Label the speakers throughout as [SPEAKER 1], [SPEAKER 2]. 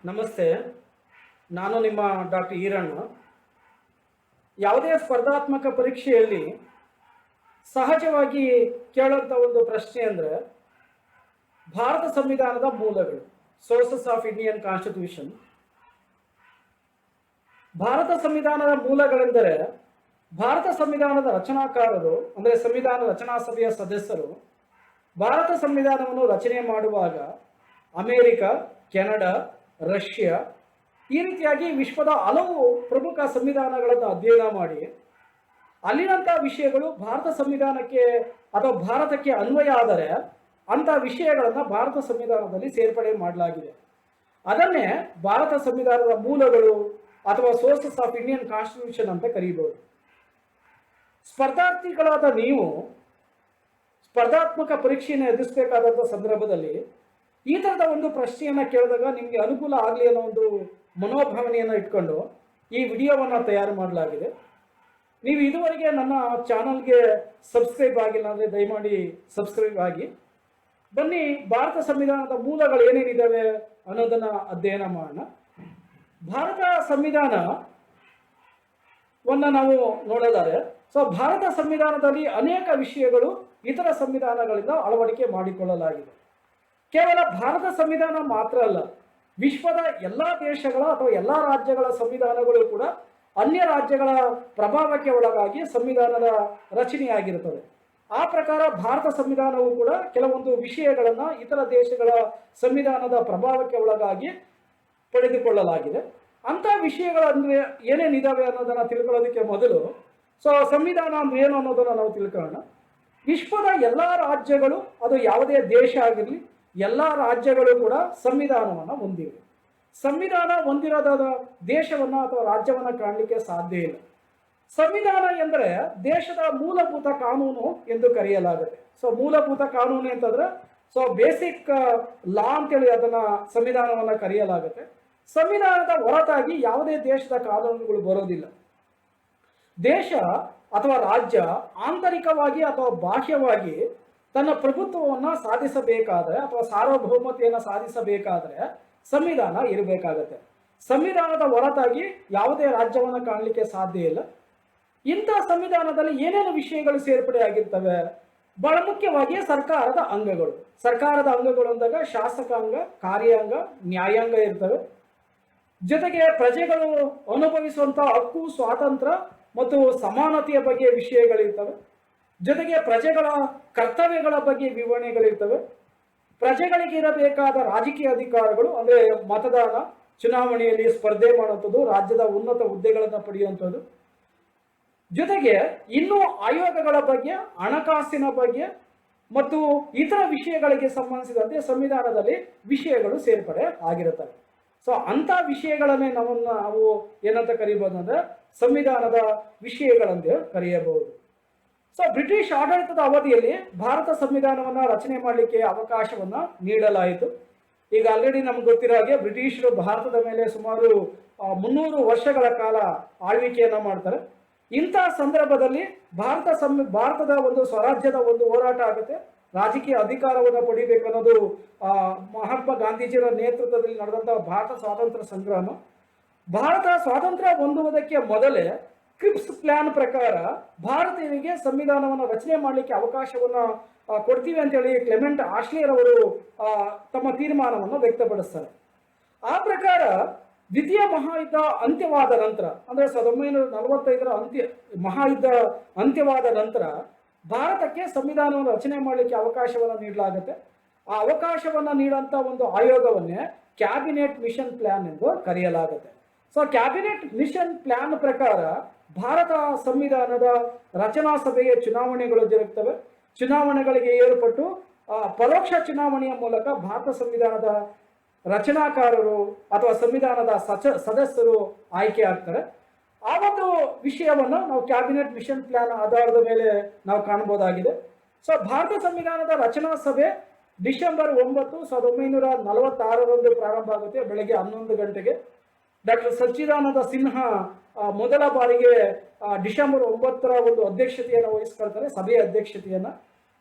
[SPEAKER 1] ನಮಸ್ತೆ. ನಾನು ನಿಮ್ಮ ಡಾಕ್ಟರ್ ಈರಣ್ಣ. ಯಾವುದೇ ಸ್ಪರ್ಧಾತ್ಮಕ ಪರೀಕ್ಷೆಯಲ್ಲಿ ಸಹಜವಾಗಿ ಕೇಳುವಂಥ ಒಂದು ಪ್ರಶ್ನೆ ಅಂದರೆ ಭಾರತ ಸಂವಿಧಾನದ ಮೂಲಗಳು, sources of Indian constitution. Bharat ಸಂವಿಧಾನದ ಮೂಲಗಳೆಂದರೆ ಭಾರತ ಸಂವಿಧಾನದ ರಚನಾಕಾರರು ಅಂದರೆ ಸಂವಿಧಾನ ರಚನಾ ಸಭೆಯ ಸದಸ್ಯರು ಭಾರತ ಸಂವಿಧಾನವನ್ನು ರಚನೆ ಮಾಡುವಾಗ ಅಮೇರಿಕ, ಕೆನಡಾ, ರಷ್ಯಾ ಈ ರೀತಿಯಾಗಿ ವಿಶ್ವದ ಹಲವು ಪ್ರಮುಖ ಸಂವಿಧಾನಗಳನ್ನು ಅಧ್ಯಯನ ಮಾಡಿ ಅಲ್ಲಿನಂಥ ವಿಷಯಗಳು ಭಾರತ ಸಂವಿಧಾನಕ್ಕೆ ಅಥವಾ ಭಾರತಕ್ಕೆ ಅನ್ವಯ ಆದರೆ ಅಂಥ ವಿಷಯಗಳನ್ನು ಭಾರತ ಸಂವಿಧಾನದಲ್ಲಿ ಸೇರ್ಪಡೆ ಮಾಡಲಾಗಿದೆ. ಅದನ್ನೇ ಭಾರತ ಸಂವಿಧಾನದ ಮೂಲಗಳು ಅಥವಾ ಸೋರ್ಸಸ್ ಆಫ್ ಇಂಡಿಯನ್ ಕಾನ್ಸ್ಟಿಟ್ಯೂಷನ್ ಅಂತ ಕರೀಬಹುದು. ಸ್ಪರ್ಧಾರ್ಥಿಗಳಾದ ನೀವು ಸ್ಪರ್ಧಾತ್ಮಕ ಪರೀಕ್ಷೆಯನ್ನು ಎದುರಿಸಬೇಕಾದಂಥ ಸಂದರ್ಭದಲ್ಲಿ ಈ ಥರದ ಒಂದು ಪ್ರಶ್ನೆಯನ್ನು ಕೇಳಿದಾಗ ನಿಮಗೆ ಅನುಕೂಲ ಆಗಲಿ ಅನ್ನೋ ಒಂದು ಮನೋಭಾವನೆಯನ್ನು ಇಟ್ಕೊಂಡು ಈ ವಿಡಿಯೋವನ್ನು ತಯಾರು ಮಾಡಲಾಗಿದೆ. ನೀವು ಇದುವರೆಗೆ ನನ್ನ ಚಾನಲ್ಗೆ ಸಬ್ಸ್ಕ್ರೈಬ್ ಆಗಿಲ್ಲ ಅಂದರೆ ದಯಮಾಡಿ ಸಬ್ಸ್ಕ್ರೈಬ್ ಆಗಿ. ಬನ್ನಿ, ಭಾರತ ಸಂವಿಧಾನದ ಮೂಲಗಳು ಏನೇನಿದ್ದಾವೆ ಅನ್ನೋದನ್ನು ಅಧ್ಯಯನ ಮಾಡೋಣ. ಭಾರತ ಸಂವಿಧಾನವನ್ನು ನಾವು ನೋಡೋದಾದ್ರೆ ಭಾರತ ಸಂವಿಧಾನದಲ್ಲಿ ಅನೇಕ ವಿಷಯಗಳು ಇತರ ಸಂವಿಧಾನಗಳಿಂದ ಅಳವಡಿಕೆ ಮಾಡಿಕೊಳ್ಳಲಾಗಿದೆ. ಕೇವಲ ಭಾರತ ಸಂವಿಧಾನ ಮಾತ್ರ ಅಲ್ಲ, ವಿಶ್ವದ ಎಲ್ಲ ದೇಶಗಳ ಅಥವಾ ಎಲ್ಲ ರಾಜ್ಯಗಳ ಸಂವಿಧಾನಗಳು ಕೂಡ ಅನ್ಯ ರಾಜ್ಯಗಳ ಪ್ರಭಾವಕ್ಕೆ ಒಳಗಾಗಿ ಸಂವಿಧಾನದ ರಚನೆಯಾಗಿರುತ್ತದೆ. ಆ ಪ್ರಕಾರ ಭಾರತ ಸಂವಿಧಾನವು ಕೂಡ ಕೆಲವೊಂದು ವಿಷಯಗಳನ್ನು ಇತರ ದೇಶಗಳ ಸಂವಿಧಾನದ ಪ್ರಭಾವಕ್ಕೆ ಒಳಗಾಗಿ ಪಡೆದುಕೊಳ್ಳಲಾಗಿದೆ. ಅಂಥ ವಿಷಯಗಳು ಅಂದರೆ ಏನೇನಿದ್ದಾವೆ ಅನ್ನೋದನ್ನು ತಿಳ್ಕೊಳ್ಳೋದಕ್ಕೆ ಮೊದಲು ಸಂವಿಧಾನ ಅಂದ್ರೆ ಏನು ಅನ್ನೋದನ್ನು ನಾವು ತಿಳ್ಕೊಳ್ಳೋಣ. ವಿಶ್ವದ ಎಲ್ಲ ರಾಜ್ಯಗಳು, ಅದು ಯಾವುದೇ ದೇಶ ಆಗಿರಲಿ, ಎಲ್ಲ ರಾಜ್ಯಗಳು ಕೂಡ ಸಂವಿಧಾನವನ್ನು ಹೊಂದಿವೆ. ಸಂವಿಧಾನ ಹೊಂದಿರೋದಾದ ದೇಶವನ್ನು ಅಥವಾ ರಾಜ್ಯವನ್ನು ಕಾಣಲಿಕ್ಕೆ ಸಾಧ್ಯ ಇಲ್ಲ. ಸಂವಿಧಾನ ಎಂದರೆ ದೇಶದ ಮೂಲಭೂತ ಕಾನೂನು ಎಂದು ಕರೆಯಲಾಗುತ್ತೆ. ಮೂಲಭೂತ ಕಾನೂನು ಅಂತಂದ್ರೆ ಬೇಸಿಕ್ ಲಾ ಅಂತೇಳಿ ಅದನ್ನ ಸಂವಿಧಾನವನ್ನು ಕರೆಯಲಾಗುತ್ತೆ. ಸಂವಿಧಾನದ ಹೊರತಾಗಿ ಯಾವುದೇ ದೇಶದ ಕಾನೂನುಗಳು ಬರೋದಿಲ್ಲ. ದೇಶ ಅಥವಾ ರಾಜ್ಯ ಆಂತರಿಕವಾಗಿ ಅಥವಾ ಬಾಹ್ಯವಾಗಿ ತನ್ನ ಪ್ರಭುತ್ವವನ್ನು ಸಾಧಿಸಬೇಕಾದ್ರೆ ಅಥವಾ ಸಾರ್ವಭೌಮತೆಯನ್ನು ಸಾಧಿಸಬೇಕಾದ್ರೆ ಸಂವಿಧಾನ ಇರಬೇಕಾಗತ್ತೆ. ಸಂವಿಧಾನದ ಹೊರತಾಗಿ ಯಾವುದೇ ರಾಜ್ಯವನ್ನು ಕಾಣಲಿಕ್ಕೆ ಸಾಧ್ಯ ಇಲ್ಲ. ಇಂಥ ಸಂವಿಧಾನದಲ್ಲಿ ಏನೇನು ವಿಷಯಗಳು ಸೇರ್ಪಡೆ ಆಗಿರ್ತವೆ? ಬಹಳ ಮುಖ್ಯವಾಗಿ ಸರ್ಕಾರದ ಅಂಗಗಳು. ಸರ್ಕಾರದ ಅಂಗಗಳು ಅಂದಾಗ ಶಾಸಕಾಂಗ, ಕಾರ್ಯಾಂಗ, ನ್ಯಾಯಾಂಗ ಇರ್ತವೆ. ಜೊತೆಗೆ ಪ್ರಜೆಗಳು ಅನುಭವಿಸುವಂಥ ಹಕ್ಕು, ಸ್ವಾತಂತ್ರ್ಯ ಮತ್ತು ಸಮಾನತೆಯ ಬಗ್ಗೆ ವಿಷಯಗಳಿರ್ತವೆ. ಜೊತೆಗೆ ಪ್ರಜೆಗಳ ಕರ್ತವ್ಯಗಳ ಬಗ್ಗೆ ವಿವರಣೆಗಳಿರ್ತವೆ. ಪ್ರಜೆಗಳಿಗೆ ಇರಬೇಕಾದ ರಾಜಕೀಯ ಅಧಿಕಾರಗಳು ಅಂದರೆ ಮತದಾನ, ಚುನಾವಣೆಯಲ್ಲಿ ಸ್ಪರ್ಧೆ ಮಾಡುವಂಥದ್ದು, ರಾಜ್ಯದ ಉನ್ನತ ಹುದ್ದೆಗಳನ್ನು ಪಡೆಯುವಂಥದ್ದು. ಜೊತೆಗೆ ಇನ್ನೂ ಆಯೋಗಗಳ ಬಗ್ಗೆ, ಹಣಕಾಸಿನ ಬಗ್ಗೆ ಮತ್ತು ಇತರ ವಿಷಯಗಳಿಗೆ ಸಂಬಂಧಿಸಿದಂತೆ ಸಂವಿಧಾನದಲ್ಲಿ ವಿಷಯಗಳು ಸೇರ್ಪಡೆ ಆಗಿರುತ್ತವೆ. ಅಂಥ ವಿಷಯಗಳನ್ನೇ ನಾವು ಏನಂತ ಕರೀಬಹುದು ಅಂದರೆ ಸಂವಿಧಾನದ ವಿಷಯಗಳಂತೆ ಕರೆಯಬಹುದು. ಬ್ರಿಟಿಷ್ ಆಡಳಿತದ ಅವಧಿಯಲ್ಲಿ ಭಾರತ ಸಂವಿಧಾನವನ್ನು ರಚನೆ ಮಾಡಲಿಕ್ಕೆ ಅವಕಾಶವನ್ನು ನೀಡಲಾಯಿತು. ಈಗ ಆಲ್ರೆಡಿ ನಮ್ಗೆ ಗೊತ್ತಿರೋ ಹಾಗೆ ಬ್ರಿಟಿಷರು ಭಾರತದ ಮೇಲೆ ಸುಮಾರು 300 ವರ್ಷಗಳ ಕಾಲ ಆಳ್ವಿಕೆಯನ್ನು ಮಾಡ್ತಾರೆ. ಇಂಥ ಸಂದರ್ಭದಲ್ಲಿ ಭಾರತದ ಒಂದು ಸ್ವರಾಜ್ಯದ ಒಂದು ಹೋರಾಟ ಆಗುತ್ತೆ. ರಾಜಕೀಯ ಅಧಿಕಾರವನ್ನು ಪಡಿಬೇಕು ಅನ್ನೋದು ಮಹಾತ್ಮ ಗಾಂಧೀಜಿಯವರ ನೇತೃತ್ವದಲ್ಲಿ ನಡೆದಂತಹ ಭಾರತ ಸ್ವಾತಂತ್ರ್ಯ ಸಂಗ್ರಾಮ. ಭಾರತ ಸ್ವಾತಂತ್ರ್ಯ ಹೊಂದುವುದಕ್ಕೆ ಮೊದಲೇ ಕ್ರಿಪ್ಸ್ ಪ್ಲಾನ್ ಪ್ರಕಾರ ಭಾರತೀಯರಿಗೆ ಸಂವಿಧಾನವನ್ನು ರಚನೆ ಮಾಡಲಿಕ್ಕೆ ಅವಕಾಶವನ್ನು ಕೊಡ್ತೀವಿ ಅಂತೇಳಿ ಕ್ಲೆಮೆಂಟ್ ಆಶ್ಲಿಯರ್ ಅವರು ತಮ್ಮ ತೀರ್ಮಾನವನ್ನು ವ್ಯಕ್ತಪಡಿಸ್ತಾರೆ. ಆ ಪ್ರಕಾರ ದ್ವಿತೀಯ ಮಹಾಯುದ್ಧ ಅಂತ್ಯವಾದ ನಂತರ ಅಂದರೆ 1945ರ ಮಹಾಯುದ್ಧ ಅಂತ್ಯವಾದ ನಂತರ ಭಾರತಕ್ಕೆ ಸಂವಿಧಾನವನ್ನು ರಚನೆ ಮಾಡಲಿಕ್ಕೆ ಅವಕಾಶವನ್ನು ನೀಡಲಾಗುತ್ತೆ. ಆ ಅವಕಾಶವನ್ನು ನೀಡುವಂಥ ಒಂದು ಆಯೋಗವನ್ನೇ ಕ್ಯಾಬಿನೆಟ್ ಮಿಷನ್ ಪ್ಲಾನ್ ಎಂದು ಕರೆಯಲಾಗುತ್ತೆ. ಕ್ಯಾಬಿನೆಟ್ ಮಿಷನ್ ಪ್ಲಾನ್ ಪ್ರಕಾರ ಭಾರತ ಸಂವಿಧಾನದ ರಚನಾ ಸಭೆಯ ಚುನಾವಣೆಗಳು ಜರುಗುತ್ತವೆ. ಚುನಾವಣೆಗಳಿಗೆ ಏರ್ಪಟ್ಟು ಪರೋಕ್ಷ ಚುನಾವಣೆಯ ಮೂಲಕ ಭಾರತ ಸಂವಿಧಾನದ ರಚನಾಕಾರರು ಅಥವಾ ಸಂವಿಧಾನದ ಸದಸ್ಯರು ಆಯ್ಕೆ ಆಗ್ತಾರೆ. ಆ ಒಂದು ವಿಷಯವನ್ನು ನಾವು ಕ್ಯಾಬಿನೆಟ್ ಮಿಷನ್ ಪ್ಲಾನ್ ಆಧಾರದ ಮೇಲೆ ನಾವು ಕಾಣಬಹುದಾಗಿದೆ. ಭಾರತ ಸಂವಿಧಾನದ ರಚನಾ ಸಭೆ ಡಿಸೆಂಬರ್ 9, 1946ರಂದು ಪ್ರಾರಂಭ ಆಗುತ್ತೆ. ಬೆಳಗ್ಗೆ 11 ಗಂಟೆಗೆ. ಡಾಕ್ಟರ್ ಸಚ್ಚಿದಾನಂದ ಸಿನ್ಹಾ ಮೊದಲ ಬಾರಿಗೆ ಡಿಸೆಂಬರ್ 9ರ ಒಂದು ಅಧ್ಯಕ್ಷತೆಯನ್ನು ವಹಿಸ್ಕೊಳ್ತಾರೆ, ಸಭೆಯ ಅಧ್ಯಕ್ಷತೆಯನ್ನು.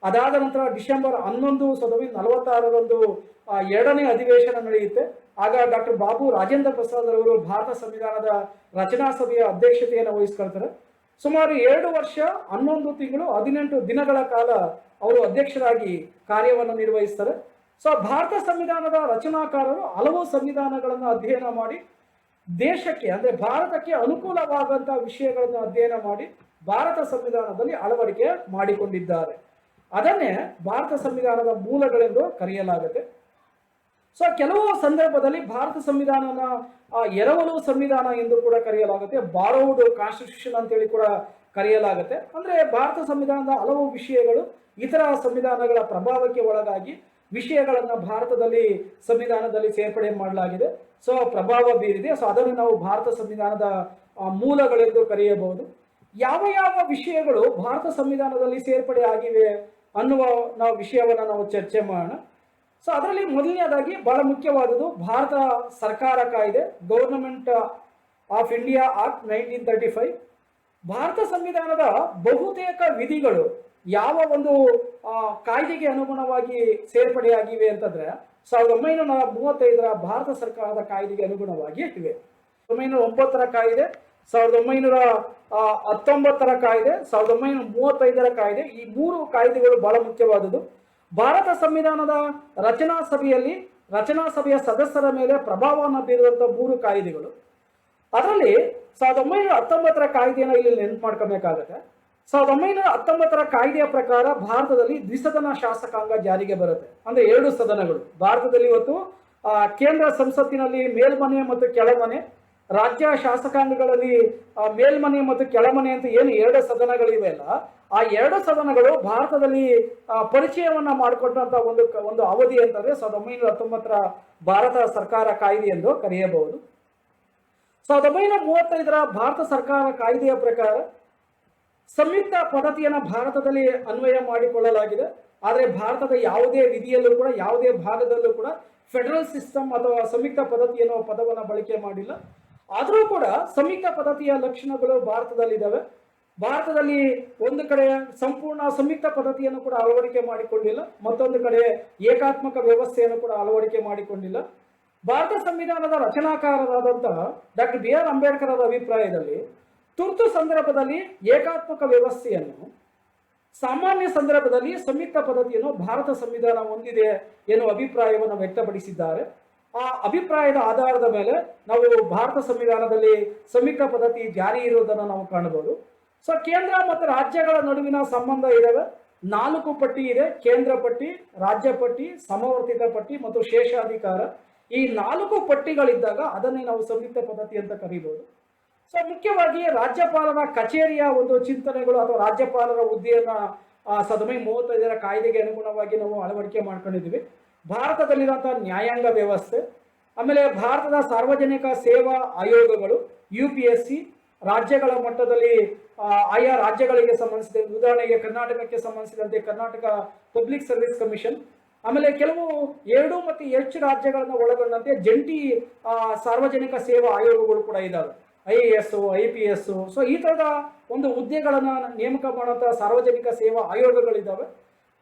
[SPEAKER 1] ಅದಾದ ನಂತರ ಡಿಸೆಂಬರ್ 11, 1946ರಂದು ಎರಡನೇ ಅಧಿವೇಶನ ನಡೆಯುತ್ತೆ. ಆಗ ಡಾಕ್ಟರ್ ಬಾಬು ರಾಜೇಂದ್ರ ಪ್ರಸಾದ್ ಅವರು ಭಾರತ ಸಂವಿಧಾನದ ರಚನಾ ಸಭೆಯ ಅಧ್ಯಕ್ಷತೆಯನ್ನು ವಹಿಸ್ಕೊಳ್ತಾರೆ. ಸುಮಾರು 2 ವರ್ಷ 11 ತಿಂಗಳು 18 ದಿನಗಳ ಕಾಲ ಅವರು ಅಧ್ಯಕ್ಷರಾಗಿ ಕಾರ್ಯವನ್ನು ನಿರ್ವಹಿಸ್ತಾರೆ. ಸೊ ಭಾರತ ಸಂವಿಧಾನದ ರಚನಾಕಾರರು ಹಲವು ಸಂವಿಧಾನಗಳನ್ನು ಅಧ್ಯಯನ ಮಾಡಿ ದೇಶಕ್ಕೆ ಅಂದ್ರೆ ಭಾರತಕ್ಕೆ ಅನುಕೂಲವಾದಂತಹ ವಿಷಯಗಳನ್ನು ಅಧ್ಯಯನ ಮಾಡಿ ಭಾರತ ಸಂವಿಧಾನದಲ್ಲಿ ಅಳವಡಿಕೆ ಮಾಡಿಕೊಂಡಿದ್ದಾರೆ. ಅದನ್ನೇ ಭಾರತ ಸಂವಿಧಾನದ ಮೂಲಗಳೆಂದು ಕರೆಯಲಾಗುತ್ತೆ. ಸೊ ಕೆಲವು ಸಂದರ್ಭದಲ್ಲಿ ಭಾರತ ಸಂವಿಧಾನನ ಎರವಲು ಸಂವಿಧಾನ ಎಂದು ಕೂಡ ಕರೆಯಲಾಗುತ್ತೆ, ಬಾರೋಡ್ ಕಾನ್ಸ್ಟಿಟ್ಯೂಷನ್ ಅಂತೇಳಿ ಕೂಡ ಕರೆಯಲಾಗುತ್ತೆ. ಅಂದ್ರೆ ಭಾರತ ಸಂವಿಧಾನದ ಹಲವು ವಿಷಯಗಳು ಇತರ ಸಂವಿಧಾನಗಳ ಪ್ರಭಾವಕ್ಕೆ ಒಳಗಾಗಿ ವಿಷಯಗಳನ್ನು ಭಾರತದಲ್ಲಿ ಸಂವಿಧಾನದಲ್ಲಿ ಸೇರ್ಪಡೆ ಮಾಡಲಾಗಿದೆ. ಸೊ ಪ್ರಭಾವ ಬೀರಿದೆ. ಸೊ ಅದನ್ನು ನಾವು ಭಾರತ ಸಂವಿಧಾನದ ಮೂಲಗಳೆಂದು ಕರೆಯಬಹುದು. ಯಾವ ಯಾವ ವಿಷಯಗಳು ಭಾರತ ಸಂವಿಧಾನದಲ್ಲಿ ಸೇರ್ಪಡೆ ಆಗಿವೆ ಅನ್ನುವ ವಿಷಯವನ್ನು ನಾವು ಚರ್ಚೆ ಮಾಡೋಣ. ಸೊ ಅದರಲ್ಲಿ ಮೊದಲನೇದಾಗಿ ಬಹಳ ಮುಖ್ಯವಾದದ್ದು ಭಾರತ ಸರ್ಕಾರ ಕಾಯ್ದೆ, government of India act 1935. Bharat ಸಂವಿಧಾನದ ಬಹುತೇಕ ವಿಧಿಗಳು ಯಾವ ಒಂದು ಕಾಯ್ದೆಗೆ ಅನುಗುಣವಾಗಿ ಸೇರ್ಪಡೆಯಾಗಿವೆ ಅಂತಂದ್ರೆ 1935ರ ಭಾರತ ಸರ್ಕಾರದ ಕಾಯ್ದೆಗೆ ಅನುಗುಣವಾಗಿ ಇವೆ. 1909ರ ಕಾಯ್ದೆ, 1919ರ ಕಾಯ್ದೆ, 1935ರ ಕಾಯ್ದೆ, ಈ 3 ಕಾಯ್ದೆಗಳು ಬಹಳ ಮುಖ್ಯವಾದದ್ದು. ಭಾರತ ಸಂವಿಧಾನದ ರಚನಾ ಸಭೆಯ ಸದಸ್ಯರ ಮೇಲೆ ಪ್ರಭಾವವನ್ನು ಬೀರುವಂತಹ 3 ಕಾಯ್ದೆಗಳು. ಅದರಲ್ಲಿ 1919ರ ಕಾಯ್ದೆಯನ್ನು ಇಲ್ಲಿ ನೆನಪು ಮಾಡ್ಕೋಬೇಕಾಗತ್ತೆ. 1919ರ ಕಾಯ್ದೆಯ ಪ್ರಕಾರ ಭಾರತದಲ್ಲಿ ದ್ವಿಸದನ ಶಾಸಕಾಂಗ ಜಾರಿಗೆ ಬರುತ್ತೆ. ಅಂದ್ರೆ 2 ಸದನಗಳು ಭಾರತದಲ್ಲಿ ಇವತ್ತು ಕೇಂದ್ರ ಸಂಸತ್ತಿನಲ್ಲಿ ಮೇಲ್ಮನೆ ಮತ್ತು ಕೆಳಮನೆ, ರಾಜ್ಯ ಶಾಸಕಾಂಗಗಳಲ್ಲಿ ಮೇಲ್ಮನೆ ಮತ್ತು ಕೆಳಮನೆ ಅಂತ ಏನು 2 ಸದನಗಳಿವೆ ಅಲ್ಲ, ಆ 2 ಸದನಗಳು ಭಾರತದಲ್ಲಿ ಪರಿಚಯವನ್ನ ಮಾಡಿಕೊಟ್ಟಂತ ಒಂದು ಅವಧಿ ಅಂತಂದ್ರೆ 1919ರ ಭಾರತ ಸರ್ಕಾರ ಕಾಯ್ದೆ ಎಂದು ಕರೆಯಬಹುದು. 1935ರ ಭಾರತ ಸರ್ಕಾರ ಕಾಯ್ದೆಯ ಪ್ರಕಾರ ಸಂಯುಕ್ತ ಪದ್ಧತಿಯನ್ನು ಭಾರತದಲ್ಲಿ ಅನ್ವಯ ಮಾಡಿಕೊಳ್ಳಲಾಗಿದೆ. ಆದರೆ ಭಾರತದ ಯಾವುದೇ ವಿಧಿಯಲ್ಲೂ ಕೂಡ ಯಾವುದೇ ಭಾಗದಲ್ಲೂ ಕೂಡ ಫೆಡರಲ್ ಸಿಸ್ಟಮ್ ಅಥವಾ ಸಂಯುಕ್ತ ಪದ್ಧತಿ ಎನ್ನುವ ಪದವನ್ನು ಬಳಕೆ ಮಾಡಿಲ್ಲ. ಆದರೂ ಕೂಡ ಸಂಯುಕ್ತ ಪದ್ಧತಿಯ ಲಕ್ಷಣಗಳು ಭಾರತದಲ್ಲಿದ್ದಾವೆ. ಭಾರತದಲ್ಲಿ ಒಂದು ಕಡೆ ಸಂಪೂರ್ಣ ಸಂಯುಕ್ತ ಪದ್ಧತಿಯನ್ನು ಕೂಡ ಅಳವಡಿಕೆ ಮಾಡಿಕೊಂಡಿಲ್ಲ, ಮತ್ತೊಂದು ಕಡೆ ಏಕಾತ್ಮಕ ವ್ಯವಸ್ಥೆಯನ್ನು ಕೂಡ ಅಳವಡಿಕೆ ಮಾಡಿಕೊಂಡಿಲ್ಲ. ಭಾರತ ಸಂವಿಧಾನದ ರಚನಾಕಾರರಾದಂತಹ ಡಾಕ್ಟರ್ BR ಅಂಬೇಡ್ಕರ್ ಅವರ ಅಭಿಪ್ರಾಯದಲ್ಲಿ ತುರ್ತು ಸಂದರ್ಭದಲ್ಲಿ ಏಕಾತ್ಮಕ ವ್ಯವಸ್ಥೆಯನ್ನು, ಸಾಮಾನ್ಯ ಸಂದರ್ಭದಲ್ಲಿ ಸಂಯುಕ್ತ ಪದ್ಧತಿಯನ್ನು ಭಾರತ ಸಂವಿಧಾನ ಹೊಂದಿದೆ ಎನ್ನುವ ಅಭಿಪ್ರಾಯವನ್ನು ವ್ಯಕ್ತಪಡಿಸಿದ್ದಾರೆ. ಆ ಅಭಿಪ್ರಾಯದ ಆಧಾರದ ಮೇಲೆ ನಾವು ಭಾರತ ಸಂವಿಧಾನದಲ್ಲಿ ಸಂಯುಕ್ತ ಪದ್ಧತಿ ಜಾರಿ ಇರುವುದನ್ನು ನಾವು ಕಾಣಬಹುದು. ಸೊ ಕೇಂದ್ರ ಮತ್ತು ರಾಜ್ಯಗಳ ನಡುವಿನ ಸಂಬಂಧ ಇದಾವೆ. 4 ಪಟ್ಟಿ ಇದೆ: ಕೇಂದ್ರ ಪಟ್ಟಿ, ರಾಜ್ಯ ಪಟ್ಟಿ, ಸಮವರ್ತಿತ ಪಟ್ಟಿ ಮತ್ತು ಶೇಷಾಧಿಕಾರ. ಈ 4 ಪಟ್ಟಿಗಳಿದ್ದಾಗ ಅದನ್ನೇ ನಾವು ಸಂಯುಕ್ತ ಪದ್ಧತಿ ಅಂತ ಕರೀಬಹುದು. ಸೊ ಮುಖ್ಯವಾಗಿ ರಾಜ್ಯಪಾಲರ ಕಚೇರಿಯ ಒಂದು ಚಿಂತನೆಗಳು ಅಥವಾ ರಾಜ್ಯಪಾಲರ ಹುದ್ದೆಯನ್ನ 1935ರ ಕಾಯ್ದೆಗೆ ಅನುಗುಣವಾಗಿ ನಾವು ಅಳವಡಿಕೆ ಮಾಡ್ಕೊಂಡಿದ್ವಿ. ಭಾರತದಲ್ಲಿರುವಂತಹ ನ್ಯಾಯಾಂಗ ವ್ಯವಸ್ಥೆ, ಆಮೇಲೆ ಭಾರತದ ಸಾರ್ವಜನಿಕ ಸೇವಾ ಆಯೋಗಗಳು UPSC, ರಾಜ್ಯಗಳ ಮಟ್ಟದಲ್ಲಿ ಆಯಾ ರಾಜ್ಯಗಳಿಗೆ ಸಂಬಂಧಿಸಿದ, ಉದಾಹರಣೆಗೆ ಕರ್ನಾಟಕಕ್ಕೆ ಸಂಬಂಧಿಸಿದಂತೆ ಕರ್ನಾಟಕ ಪಬ್ಲಿಕ್ ಸರ್ವಿಸ್ ಕಮಿಷನ್, ಆಮೇಲೆ ಕೆಲವು 2 ಮತ್ತು ಹೆಚ್ಚು ರಾಜ್ಯಗಳನ್ನು ಒಳಗೊಂಡಂತೆ ಜಂಟಿ ಸಾರ್ವಜನಿಕ ಸೇವಾ ಆಯೋಗಗಳು ಕೂಡ ಇದ್ದಾವೆ, IAS, IPS. ಸೊ ಈ ತರದ ಒಂದು ಹುದ್ದೆಗಳನ್ನ ನೇಮಕ ಮಾಡುವಂತಹ ಸಾರ್ವಜನಿಕ ಸೇವಾ ಆಯೋಗಗಳಿದ್ದಾವೆ.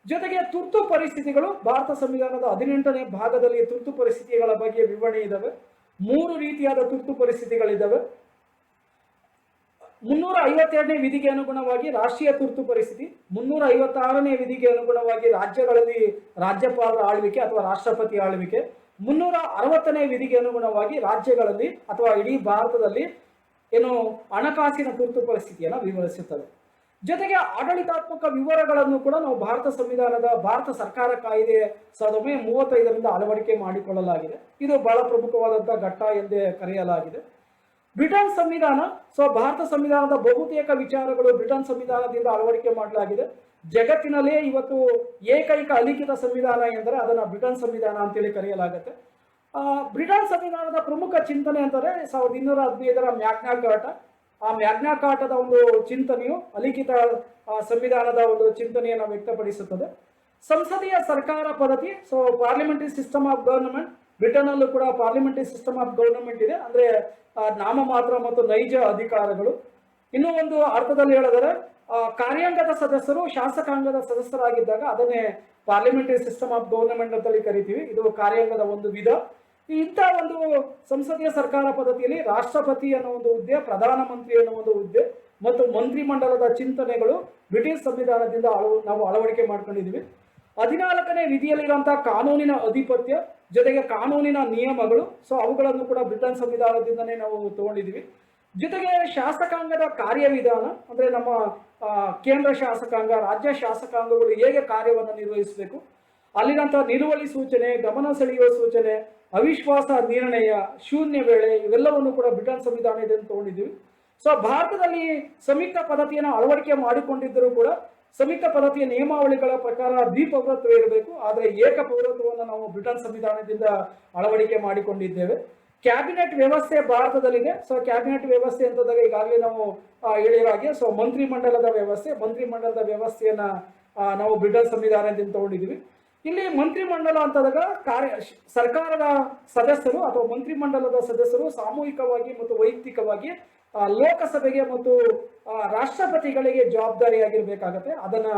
[SPEAKER 1] ಜೊತೆಗೆ ತುರ್ತು ಪರಿಸ್ಥಿತಿಗಳು, ಭಾರತ ಸಂವಿಧಾನದ 18ನೇ ಭಾಗದಲ್ಲಿ ತುರ್ತು ಪರಿಸ್ಥಿತಿಗಳ ಬಗ್ಗೆ ವಿವರಣೆ ಇದ್ದಾವೆ. 3 ರೀತಿಯಾದ ತುರ್ತು ಪರಿಸ್ಥಿತಿಗಳಿದ್ದಾವೆ. 352ನೇ ವಿಧಿಗೆ ಅನುಗುಣವಾಗಿ ರಾಷ್ಟ್ರೀಯ ತುರ್ತು ಪರಿಸ್ಥಿತಿ, 356ನೇ ವಿಧಿಗೆ ಅನುಗುಣವಾಗಿ ರಾಜ್ಯಗಳಲ್ಲಿ ರಾಜ್ಯಪಾಲರ ಆಳ್ವಿಕೆ ಅಥವಾ ರಾಷ್ಟ್ರಪತಿ ಆಳ್ವಿಕೆ, 360ನೇ ವಿಧಿಗೆ ಅನುಗುಣವಾಗಿ ರಾಜ್ಯಗಳಲ್ಲಿ ಅಥವಾ ಇಡೀ ಭಾರತದಲ್ಲಿ ಹಣಕಾಸಿನ ತುರ್ತು ಪರಿಸ್ಥಿತಿಯನ್ನು ವಿವರಿಸುತ್ತದೆ. ಜೊತೆಗೆ ಆಡಳಿತಾತ್ಮಕ ವಿವರಗಳನ್ನು ಕೂಡ ನಾವು ಭಾರತ ಸಂವಿಧಾನದ ಭಾರತ ಸರ್ಕಾರ ಕಾಯ್ದೆ 1935ರಿಂದ ಅಳವಡಿಕೆ ಮಾಡಿಕೊಳ್ಳಲಾಗಿದೆ. ಇದು ಬಹಳ ಪ್ರಮುಖವಾದಂತಹ ಘಟ್ಟ ಎಂದೇ ಕರೆಯಲಾಗಿದೆ. ಬ್ರಿಟನ್ ಸಂವಿಧಾನ, ಭಾರತ ಸಂವಿಧಾನದ ಬಹುತೇಕ ವಿಚಾರಗಳು ಬ್ರಿಟನ್ ಸಂವಿಧಾನದಿಂದ ಅಳವಡಿಕೆ ಮಾಡಲಾಗಿದೆ. ಜಗತ್ತಿನಲ್ಲೇ ಇವತ್ತು ಏಕೈಕ ಅಲಿಖಿತ ಸಂವಿಧಾನ ಎಂದರೆ ಅದನ್ನು ಬ್ರಿಟನ್ ಸಂವಿಧಾನ ಅಂತೇಳಿ ಕರೆಯಲಾಗುತ್ತೆ. ಬ್ರಿಟನ್ ಸಂವಿಧಾನದ ಪ್ರಮುಖ ಚಿಂತನೆ ಅಂದರೆ 1215ರ ಮ್ಯಾಗ್ನಾ ಕಾರ್ಟಾ. ಆ ಮ್ಯಾಗ್ನಾ ಕಾರ್ಟಾದ ಒಂದು ಚಿಂತನೆಯು ಅಲಿಖಿತ ಸಂವಿಧಾನದ ಒಂದು ಚಿಂತನೆಯನ್ನು ವ್ಯಕ್ತಪಡಿಸುತ್ತದೆ. ಸಂಸದೀಯ ಸರ್ಕಾರ ಪದ್ಧತಿ, parliamentary system of government. Britain ಅಲ್ಲೂ ಕೂಡ ಪಾರ್ಲಿಮೆಂಟರಿ ಸಿಸ್ಟಮ್ ಆಫ್ ಗವರ್ನಮೆಂಟ್ ಇದೆ, ಅಂದ್ರೆ ನಾಮಮಾತ್ರ ಮತ್ತು ನೈಜ ಅಧಿಕಾರಗಳು. ಇನ್ನೂ ಒಂದು ಅರ್ಥದಲ್ಲಿ ಹೇಳಿದರೆ ಕಾರ್ಯಾಂಗದ ಸದಸ್ಯರು ಶಾಸಕಾಂಗದ ಸದಸ್ಯರಾಗಿದ್ದಾಗ ಅದನ್ನೇ ಪಾರ್ಲಿಮೆಂಟರಿ ಸಿಸ್ಟಮ್ ಆಫ್ ಗವರ್ನಮೆಂಟ್ ಅಂತೇಳಿ ಕರಿತೀವಿ. ಇದು ಕಾರ್ಯಾಂಗದ ಒಂದು ವಿಧ. ಇಂಥ ಒಂದು ಸಂಸದೀಯ ಸರ್ಕಾರ ಪದ್ಧತಿಯಲ್ಲಿ ರಾಷ್ಟ್ರಪತಿ ಅನ್ನೋ ಒಂದು ಹುದ್ದೆ, ಪ್ರಧಾನಮಂತ್ರಿ ಅನ್ನೋ ಒಂದು ಹುದ್ದೆ ಮತ್ತು ಮಂತ್ರಿಮಂಡಲದ ಚಿಂತನೆಗಳು ಬ್ರಿಟಿಷ್ ಸಂವಿಧಾನದಿಂದ ನಾವು ಅಳವಡಿಕೆ ಮಾಡ್ಕೊಂಡಿದ್ದೀವಿ. 14ನೇ ವಿಧಿಯಲ್ಲಿರುವಂತಹ ಕಾನೂನಿನ ಅಧಿಪತ್ಯ ಜೊತೆಗೆ ಕಾನೂನಿನ ನಿಯಮಗಳು, ಸೊ ಅವುಗಳನ್ನು ಕೂಡ ಬ್ರಿಟನ್ ಸಂವಿಧಾನದಿಂದನೇ ನಾವು ತಗೊಂಡಿದ್ದೀವಿ. ಜೊತೆಗೆ ಶಾಸಕಾಂಗದ ಕಾರ್ಯವಿಧಾನ, ಅಂದ್ರೆ ನಮ್ಮ ಕೇಂದ್ರ ಶಾಸಕಾಂಗ, ರಾಜ್ಯ ಶಾಸಕಾಂಗಗಳು ಹೇಗೆ ಕಾರ್ಯವನ್ನು ನಿರ್ವಹಿಸಬೇಕು, ಅಲ್ಲಿನಂತ ನಿಲುವಳಿ ಸೂಚನೆ, ಗಮನ ಸೆಳೆಯುವ ಸೂಚನೆ, ಅವಿಶ್ವಾಸ ನಿರ್ಣಯ, ಶೂನ್ಯ ವೇಳೆ, ಇವೆಲ್ಲವನ್ನು ಕೂಡ ಬ್ರಿಟನ್ ಸಂವಿಧಾನದಿಂದ ತಗೊಂಡಿದ್ದೀವಿ. ಸೊ ಭಾರತದಲ್ಲಿ ಸಂಯುಕ್ತ ಪದ್ಧತಿಯನ್ನು ಅಳವಡಿಕೆ ಮಾಡಿಕೊಂಡಿದ್ದರೂ ಕೂಡ ಸಂಯುಕ್ತ ಪದ್ಧತಿಯ ನಿಯಮಾವಳಿಗಳ ಪ್ರಕಾರ ದ್ವಿಪೌರತ್ವ ಇರಬೇಕು, ಆದರೆ ಏಕ ಪೌರತ್ವವನ್ನು ನಾವು ಬ್ರಿಟನ್ ಸಂವಿಧಾನದಿಂದ ಅಳವಡಿಕೆ ಮಾಡಿಕೊಂಡಿದ್ದೇವೆ. ಕ್ಯಾಬಿನೆಟ್ ವ್ಯವಸ್ಥೆ ಭಾರತದಲ್ಲಿದೆ. ಸೊ ಕ್ಯಾಬಿನೆಟ್ ವ್ಯವಸ್ಥೆ ಅಂತಂದಾಗ ಈಗಾಗಲೇ ನಾವು ಹೇಳಿರೋ ಹಾಗೆ ಸೊ ಮಂತ್ರಿಮಂಡಲದ ವ್ಯವಸ್ಥೆಯನ್ನ ನಾವು ಬ್ರಿಟನ್ ಸಂವಿಧಾನದಿಂದ ತಗೊಂಡಿದ್ದೀವಿ. ಇಲ್ಲಿ ಮಂತ್ರಿಮಂಡಲ ಅಂತಂದಾಗ ಸರ್ಕಾರದ ಸದಸ್ಯರು ಅಥವಾ ಮಂತ್ರಿಮಂಡಲದ ಸದಸ್ಯರು ಸಾಮೂಹಿಕವಾಗಿ ಮತ್ತು ವೈಯಕ್ತಿಕವಾಗಿ ಲೋಕಸಭೆಗೆ ಮತ್ತು ರಾಷ್ಟ್ರಪತಿಗಳಿಗೆ ಜವಾಬ್ದಾರಿಯಾಗಿರ್ಬೇಕಾಗತ್ತೆ. ಅದನ್ನ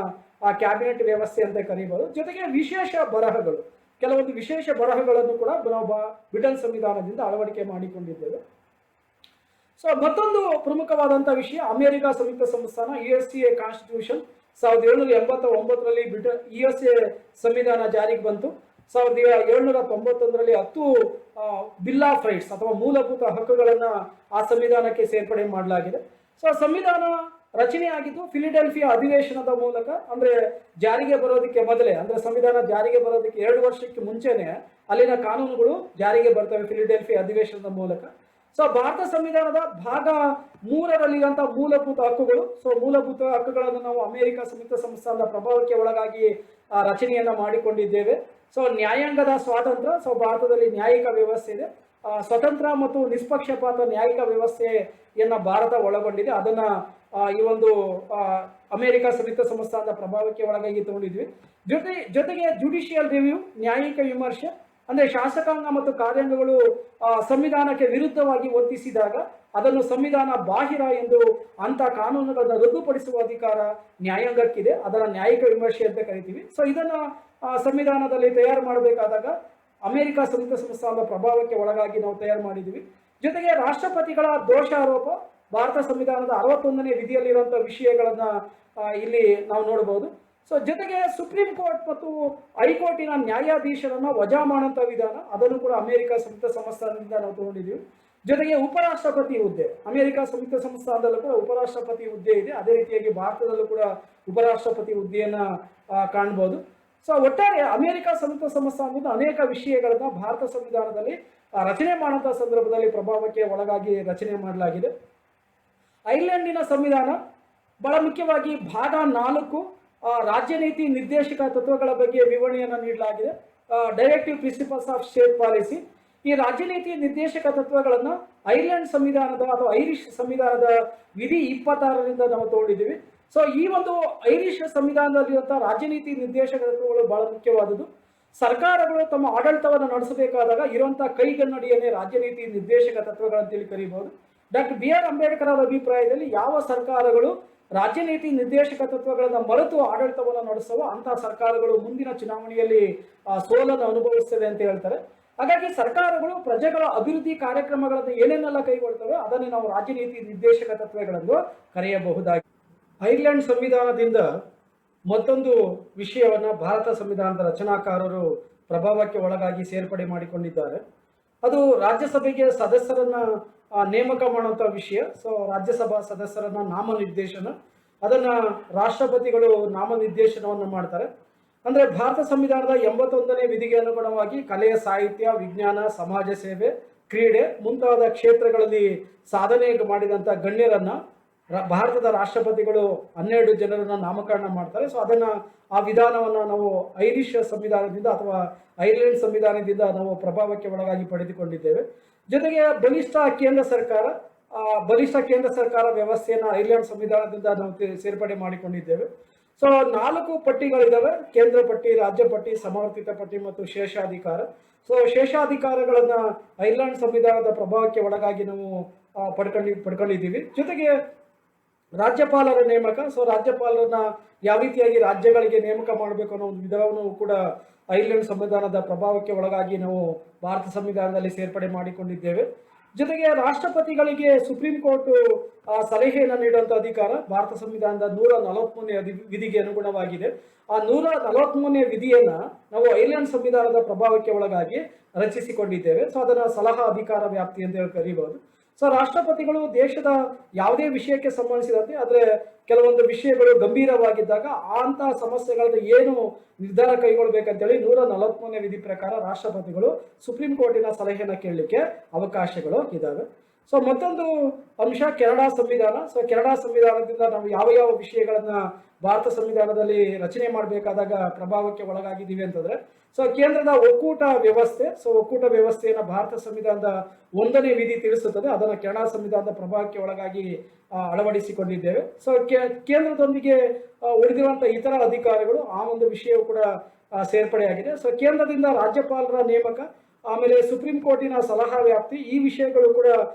[SPEAKER 1] ಕ್ಯಾಬಿನೆಟ್ ವ್ಯವಸ್ಥೆ ಅಂತ ಕರೀಬಹುದು. ಜೊತೆಗೆ ವಿಶೇಷ ಬರಹಗಳು, ಕೆಲವೊಂದು ವಿಶೇಷ ಬರಹಗಳನ್ನು ಕೂಡ ನಾವು ಬ್ರಿಟನ್ ಸಂವಿಧಾನದಿಂದ ಅಳವಡಿಕೆ ಮಾಡಿಕೊಂಡಿದ್ದೇವೆ. ಸೊ ಮತ್ತೊಂದು ಪ್ರಮುಖವಾದಂತಹ ವಿಷಯ, ಅಮೆರಿಕ ಸಂಯುಕ್ತ ಸಂಸ್ಥಾನ USA ಕಾನ್ಸ್ಟಿಟ್ಯೂಷನ್ 1789ರಲ್ಲಿ USA ಸಂವಿಧಾನ ಜಾರಿಗೆ ಬಂತು. 1791ರಲ್ಲಿ 10 ಬಿಲ್ ಆಫ್ ರೈಟ್ಸ್ ಅಥವಾ ಮೂಲಭೂತ ಹಕ್ಕುಗಳನ್ನು ಆ ಸಂವಿಧಾನಕ್ಕೆ ಸೇರ್ಪಡೆ ಮಾಡಲಾಗಿದೆ. ಸೊ ಸಂವಿಧಾನ ರಚನೆ ಆಗಿದ್ದು ಫಿಲಿಡೆಲ್ಫಿಯಾ ಅಧಿವೇಶನದ ಮೂಲಕ, ಅಂದ್ರೆ ಜಾರಿಗೆ ಬರೋದಕ್ಕೆ ಮೊದಲೇ, ಅಂದ್ರೆ ಸಂವಿಧಾನ ಜಾರಿಗೆ ಬರೋದಕ್ಕೆ 2 ವರ್ಷಕ್ಕೆ ಮುಂಚೆನೆ ಅಲ್ಲಿನ ಕಾನೂನುಗಳು ಜಾರಿಗೆ ಬರ್ತವೆ ಫಿಲಿಡೆಲ್ಫಿಯಾ ಅಧಿವೇಶನದ ಮೂಲಕ. ಸೊ ಭಾರತ ಸಂವಿಧಾನದ ಭಾಗ 3ರಲ್ಲಿರುವಂತಹ ಮೂಲಭೂತ ಹಕ್ಕುಗಳು, ಸೊ ಮೂಲಭೂತ ಹಕ್ಕುಗಳನ್ನು ನಾವು ಅಮೆರಿಕ ಸಂಯುಕ್ತ ಸಂಸ್ಥಾನದ ಪ್ರಭಾವಕ್ಕೆ ಒಳಗಾಗಿ ರಚನೆಯನ್ನ ಮಾಡಿಕೊಂಡಿದ್ದೇವೆ. ಸೊ ನ್ಯಾಯಾಂಗದ ಸ್ವಾತಂತ್ರ್ಯ, ಸೊ ಭಾರತದಲ್ಲಿ ನ್ಯಾಯಿಕ ವ್ಯವಸ್ಥೆ ಇದೆ. ಸ್ವತಂತ್ರ ಮತ್ತು ನಿಷ್ಪಕ್ಷಪಾತ ನ್ಯಾಯಿಕ ವ್ಯವಸ್ಥೆಯನ್ನ ಭಾರತ ಒಳಗೊಂಡಿದೆ. ಅದನ್ನ ಈ ಒಂದು ಅಮೆರಿಕ ಸಂಯುಕ್ತ ಸಂಸ್ಥಾನದ ಪ್ರಭಾವಕ್ಕೆ ಒಳಗಾಗಿ ತಗೊಂಡಿದ್ವಿ. ಜೊತೆಗೆ ಜುಡಿಷಿಯಲ್ ರಿವ್ಯೂ, ನ್ಯಾಯಿಕ ವಿಮರ್ಶೆ, ಅಂದ್ರೆ ಶಾಸಕಾಂಗ ಮತ್ತು ಕಾರ್ಯಾಂಗಗಳು ಸಂವಿಧಾನಕ್ಕೆ ವಿರುದ್ಧವಾಗಿ ವರ್ತಿಸಿದಾಗ ಅದನ್ನು ಸಂವಿಧಾನ ಬಾಹಿರ ಎಂದು ಅಂತ ಕಾನೂನುಗಳನ್ನು ರದ್ದುಪಡಿಸುವ ಅಧಿಕಾರ ನ್ಯಾಯಾಂಗಕ್ಕಿದೆ. ಅದರ ನ್ಯಾಯಿಕ ವಿಮರ್ಶೆ ಅಂತ ಕರಿತೀವಿ. ಸೊ ಇದನ್ನ ಸಂವಿಧಾನದಲ್ಲಿ ತಯಾರು ಮಾಡಬೇಕಾದಾಗ ಅಮೆರಿಕ ಸಂಯುಕ್ತ ಸಂಸ್ಥಾನದ ಪ್ರಭಾವಕ್ಕೆ ಒಳಗಾಗಿ ನಾವು ತಯಾರು ಮಾಡಿದ್ದೀವಿ. ಜೊತೆಗೆ ರಾಷ್ಟ್ರಪತಿಗಳ ದೋಷಾರೋಪ, ಭಾರತ ಸಂವಿಧಾನದ 61ನೇ ವಿಧಿಯಲ್ಲಿರುವಂತಹ ವಿಷಯಗಳನ್ನ ಇಲ್ಲಿ ನಾವು ನೋಡಬಹುದು. ಸೊ ಜೊತೆಗೆ ಸುಪ್ರೀಂ ಕೋರ್ಟ್ ಮತ್ತು ಹೈಕೋರ್ಟಿನ ನ್ಯಾಯಾಧೀಶರನ್ನ ವಜಾ ಮಾಡುವಂತ ವಿಧಾನ, ಅದನ್ನು ಕೂಡ ಅಮೆರಿಕ ಸಂಯುಕ್ತ ಸಂಸ್ಥಾನದಿಂದ ನಾವು ತಗೊಂಡಿದ್ದೀವಿ. ಜೊತೆಗೆ ಉಪರಾಷ್ಟ್ರಪತಿ ಹುದ್ದೆ, ಅಮೆರಿಕ ಸಂಯುಕ್ತ ಸಂಸ್ಥಾನದಲ್ಲೂ ಕೂಡ ಉಪರಾಷ್ಟ್ರಪತಿ ಹುದ್ದೆ ಇದೆ. ಅದೇ ರೀತಿಯಾಗಿ ಭಾರತದಲ್ಲೂ ಕೂಡ ಉಪರಾಷ್ಟ್ರಪತಿ ಹುದ್ದೆಯನ್ನ ಕಾಣಬಹುದು. ಸೊ ಒಟ್ಟಾರೆ ಅಮೆರಿಕ ಸಂಯುಕ್ತ ಸಂಸ್ಥಾನದಿಂದ ಅನೇಕ ವಿಷಯಗಳನ್ನ ಭಾರತ ಸಂವಿಧಾನದಲ್ಲಿ ರಚನೆ ಮಾಡುವಂತಹ ಸಂದರ್ಭದಲ್ಲಿ ಪ್ರಭಾವಕ್ಕೆ ಒಳಗಾಗಿ ರಚನೆ ಮಾಡಲಾಗಿದೆ. ಐರ್ಲೆಂಡಿನ ಸಂವಿಧಾನ ಬಹಳ ಮುಖ್ಯವಾಗಿ ಭಾಗ 4 ರಾಜ್ಯ ನೀತಿ ನಿರ್ದೇಶಕ ತತ್ವಗಳ ಬಗ್ಗೆ ವಿವರಣೆಯನ್ನು ನೀಡಲಾಗಿದೆ. Directive principles of state policy. ಈ ರಾಜ್ಯ ನೀತಿ ನಿರ್ದೇಶಕ ತತ್ವಗಳನ್ನು ಐರ್ಲೆಂಡ್ ಸಂವಿಧಾನದ ಅಥವಾ ಐರಿಷ್ ಸಂವಿಧಾನದ ವಿಧಿ 26ರಿಂದ ನಾವು ತಗೊಂಡಿದ್ದೀವಿ. ಸೊ ಈ ಒಂದು ಐರಿಷ್ ಸಂವಿಧಾನದಲ್ಲಿರುವಂತಹ ರಾಜ್ಯ ನೀತಿ ನಿರ್ದೇಶಕ ತತ್ವಗಳು ಬಹಳ ಮುಖ್ಯವಾದದ್ದು. ಸರ್ಕಾರಗಳು ತಮ್ಮ ಆಡಳಿತವನ್ನು ನಡೆಸಬೇಕಾದಾಗ ಇರುವಂತಹ ಕೈಗನ್ನಡಿಯನ್ನೇ ರಾಜ್ಯ ನೀತಿ ನಿರ್ದೇಶಕ ತತ್ವಗಳಂತೇಳಿ ಕರೀಬಹುದು. ಡಾಕ್ಟರ್ BR ಅಂಬೇಡ್ಕರ್ ಅವರ ಅಭಿಪ್ರಾಯದಲ್ಲಿ ಯಾವ ಸರ್ಕಾರಗಳು ರಾಜ್ಯ ನೀತಿ ನಿರ್ದೇಶಕ ತತ್ವಗಳನ್ನು ಮರೆತು ಆಡಳಿತವನ್ನು ನಡೆಸುವ ಅಂತಹ ಸರ್ಕಾರಗಳು ಮುಂದಿನ ಚುನಾವಣೆಯಲ್ಲಿ ಸೋಲನ್ನು ಅನುಭವಿಸ್ತದೆ ಅಂತ ಹೇಳ್ತಾರೆ. ಹಾಗಾಗಿ ಸರ್ಕಾರಗಳು ಪ್ರಜೆಗಳ ಅಭಿವೃದ್ಧಿ ಕಾರ್ಯಕ್ರಮಗಳನ್ನು ಏನೇನೆಲ್ಲ ಕೈಗೊಳ್ತವೆ ಅದನ್ನೇ ನಾವು ರಾಜ್ಯ ನೀತಿ ನಿರ್ದೇಶಕ ತತ್ವಗಳೆಂದು ಕರೆಯಬಹುದಾಗಿದೆ. ಐರ್ಲೆಂಡ್ ಸಂವಿಧಾನದಿಂದ ಮತ್ತೊಂದು ವಿಷಯವನ್ನ ಭಾರತ ಸಂವಿಧಾನದ ರಚನಾಕಾರರು ಪ್ರಭಾವಕ್ಕೆ ಒಳಗಾಗಿ ಸೇರ್ಪಡೆ ಮಾಡಿಕೊಂಡಿದ್ದಾರೆ. ಅದು ರಾಜ್ಯಸಭೆಗೆ ಸದಸ್ಯರನ್ನ ನೇಮಕ ಮಾಡುವಂಥ ವಿಷಯ. ಸೊ ರಾಜ್ಯಸಭಾ ಸದಸ್ಯರನ್ನ ನಾಮನಿರ್ದೇಶನ, ಅದನ್ನ ರಾಷ್ಟ್ರಪತಿಗಳು ನಾಮನಿರ್ದೇಶನವನ್ನು ಮಾಡ್ತಾರೆ. ಅಂದ್ರೆ ಭಾರತ ಸಂವಿಧಾನದ 81ನೇ ವಿಧಿಗೆ ಅನುಗುಣವಾಗಿ ಕಲೆ, ಸಾಹಿತ್ಯ, ವಿಜ್ಞಾನ, ಸಮಾಜ ಸೇವೆ, ಕ್ರೀಡೆ ಮುಂತಾದ ಕ್ಷೇತ್ರಗಳಲ್ಲಿ ಸಾಧನೆ ಮಾಡಿದಂಥ ಗಣ್ಯರನ್ನ ಭಾರತದ ರಾಷ್ಟ್ರಪತಿಗಳು 12 ಜನರನ್ನ ನಾಮಕರಣ ಮಾಡ್ತಾರೆ. ಸೊ ಅದನ್ನ ಆ ವಿಧಾನವನ್ನು ನಾವು ಐರಿಷ್ ಸಂವಿಧಾನದಿಂದ ಅಥವಾ ಐರ್ಲೆಂಡ್ ಸಂವಿಧಾನದಿಂದ ನಾವು ಪ್ರಭಾವಕ್ಕೆ ಒಳಗಾಗಿ ಪಡೆದುಕೊಂಡಿದ್ದೇವೆ. ಜೊತೆಗೆ ಬಲಿಷ್ಠ ಕೇಂದ್ರ ಸರ್ಕಾರ ವ್ಯವಸ್ಥೆಯನ್ನು ಐರ್ಲೆಂಡ್ ಸಂವಿಧಾನದಿಂದ ನಾವು ಸೇರ್ಪಡೆ ಮಾಡಿಕೊಂಡಿದ್ದೇವೆ. ಸೊ 4 ಪಟ್ಟಿಗಳಿದ್ದಾವೆ: ಕೇಂದ್ರ ಪಟ್ಟಿ, ರಾಜ್ಯ ಪಟ್ಟಿ, ಸಮರ್ಥಿತ ಪಟ್ಟಿ ಮತ್ತು ಶೇಷಾಧಿಕಾರ. ಸೊ ಶೇಷಾಧಿಕಾರಗಳನ್ನ ಐರ್ಲೆಂಡ್ ಸಂವಿಧಾನದ ಪ್ರಭಾವಕ್ಕೆ ಒಳಗಾಗಿ ನಾವು ಪಡ್ಕೊಂಡಿದ್ದೀವಿ. ಜೊತೆಗೆ ರಾಜ್ಯಪಾಲರ ನೇಮಕ. ಸೊ ರಾಜ್ಯಪಾಲರನ್ನ ಯಾವ ರೀತಿಯಾಗಿ ರಾಜ್ಯಗಳಿಗೆ ನೇಮಕ ಮಾಡಬೇಕು ಅನ್ನೋ ಒಂದು ವಿಧಾನವನ್ನು ಕೂಡ ಐರ್ಲೆಂಡ್ ಸಂವಿಧಾನದ ಪ್ರಭಾವಕ್ಕೆ ಒಳಗಾಗಿ ನಾವು ಭಾರತ ಸಂವಿಧಾನದಲ್ಲಿ ಸೇರ್ಪಡೆ ಮಾಡಿಕೊಂಡಿದ್ದೇವೆ. ಜೊತೆಗೆ ರಾಷ್ಟ್ರಪತಿಗಳಿಗೆ ಸುಪ್ರೀಂ ಕೋರ್ಟ್ ಸಲಹೆಯನ್ನು ನೀಡುವಂಥ ಅಧಿಕಾರ ಭಾರತ ಸಂವಿಧಾನದ 143ನೇ ವಿಧಿಗೆ ಅನುಗುಣವಾಗಿದೆ. ಆ 143ನೇ ವಿಧಿಯನ್ನ ನಾವು ಐರ್ಲೆಂಡ್ ಸಂವಿಧಾನದ ಪ್ರಭಾವಕ್ಕೆ ಒಳಗಾಗಿ ರಚಿಸಿಕೊಂಡಿದ್ದೇವೆ. ಸೊ ಅದನ್ನ ಸಲಹಾ ಅಧಿಕಾರ ವ್ಯಾಪ್ತಿ ಅಂತ ಹೇಳಿ ಕರೀಬಹುದು. ಸೊ ರಾಷ್ಟ್ರಪತಿಗಳು ದೇಶದ ಯಾವುದೇ ವಿಷಯಕ್ಕೆ ಸಂಬಂಧಿಸಿದಂತೆ ಆದರೆ ಕೆಲವೊಂದು ವಿಷಯಗಳು ಗಂಭೀರವಾಗಿದ್ದಾಗ ಅಂತ ಸಮಸ್ಯೆಗಳದ್ದು ಏನು ನಿರ್ಧಾರ ಕೈಗೊಳ್ಬೇಕಂತೇಳಿ 143ನೇ ವಿಧಿ ಪ್ರಕಾರ ರಾಷ್ಟ್ರಪತಿಗಳು ಸುಪ್ರೀಂ ಕೋರ್ಟಿನ ಸಲಹೆಯನ್ನು ಕೇಳಲಿಕ್ಕೆ ಅವಕಾಶಗಳು ಇದ್ದಾವೆ. ಸೊ ಮತ್ತೊಂದು ಅಂಶ ಕೆನಡಾ ಸಂವಿಧಾನ. ಸೊ ಕೆನಡಾ ಸಂವಿಧಾನದಿಂದ ನಾವು ಯಾವ ಯಾವ ವಿಷಯಗಳನ್ನ ಭಾರತ ಸಂವಿಧಾನದಲ್ಲಿ ರಚನೆ ಮಾಡಬೇಕಾದಾಗ ಪ್ರಭಾವಕ್ಕೆ ಒಳಗಾಗಿದ್ದೀವಿ ಅಂತಂದ್ರೆ, ಸೊ ಕೇಂದ್ರದ ಒಕ್ಕೂಟ ವ್ಯವಸ್ಥೆ. ಸೊ ಒಕ್ಕೂಟ ವ್ಯವಸ್ಥೆಯನ್ನು ಭಾರತ ಸಂವಿಧಾನದ 1ನೇ ವಿಧಿ ತಿಳಿಸುತ್ತದೆ. ಅದನ್ನು ಕೆನಡಾ ಸಂವಿಧಾನದ ಪ್ರಭಾವಕ್ಕೆ ಒಳಗಾಗಿ ಅಳವಡಿಸಿಕೊಂಡಿದ್ದೇವೆ. ಸೊ ಕೇಂದ್ರದೊಂದಿಗೆ ಉಳಿದಿರುವಂತಹ ಇತರ ಅಧಿಕಾರಗಳು ಆ ಒಂದು ವಿಷಯವು ಕೂಡ ಸೇರ್ಪಡೆಯಾಗಿದೆ. ಸೊ ಕೇಂದ್ರದಿಂದ ರಾಜ್ಯಪಾಲರ ನೇಮಕ, ಆಮೇಲೆ ಸುಪ್ರೀಂ ಕೋರ್ಟಿನ ಸಲಹಾ ವ್ಯಾಪ್ತಿ, ಈ ವಿಷಯಗಳು ಕೂಡ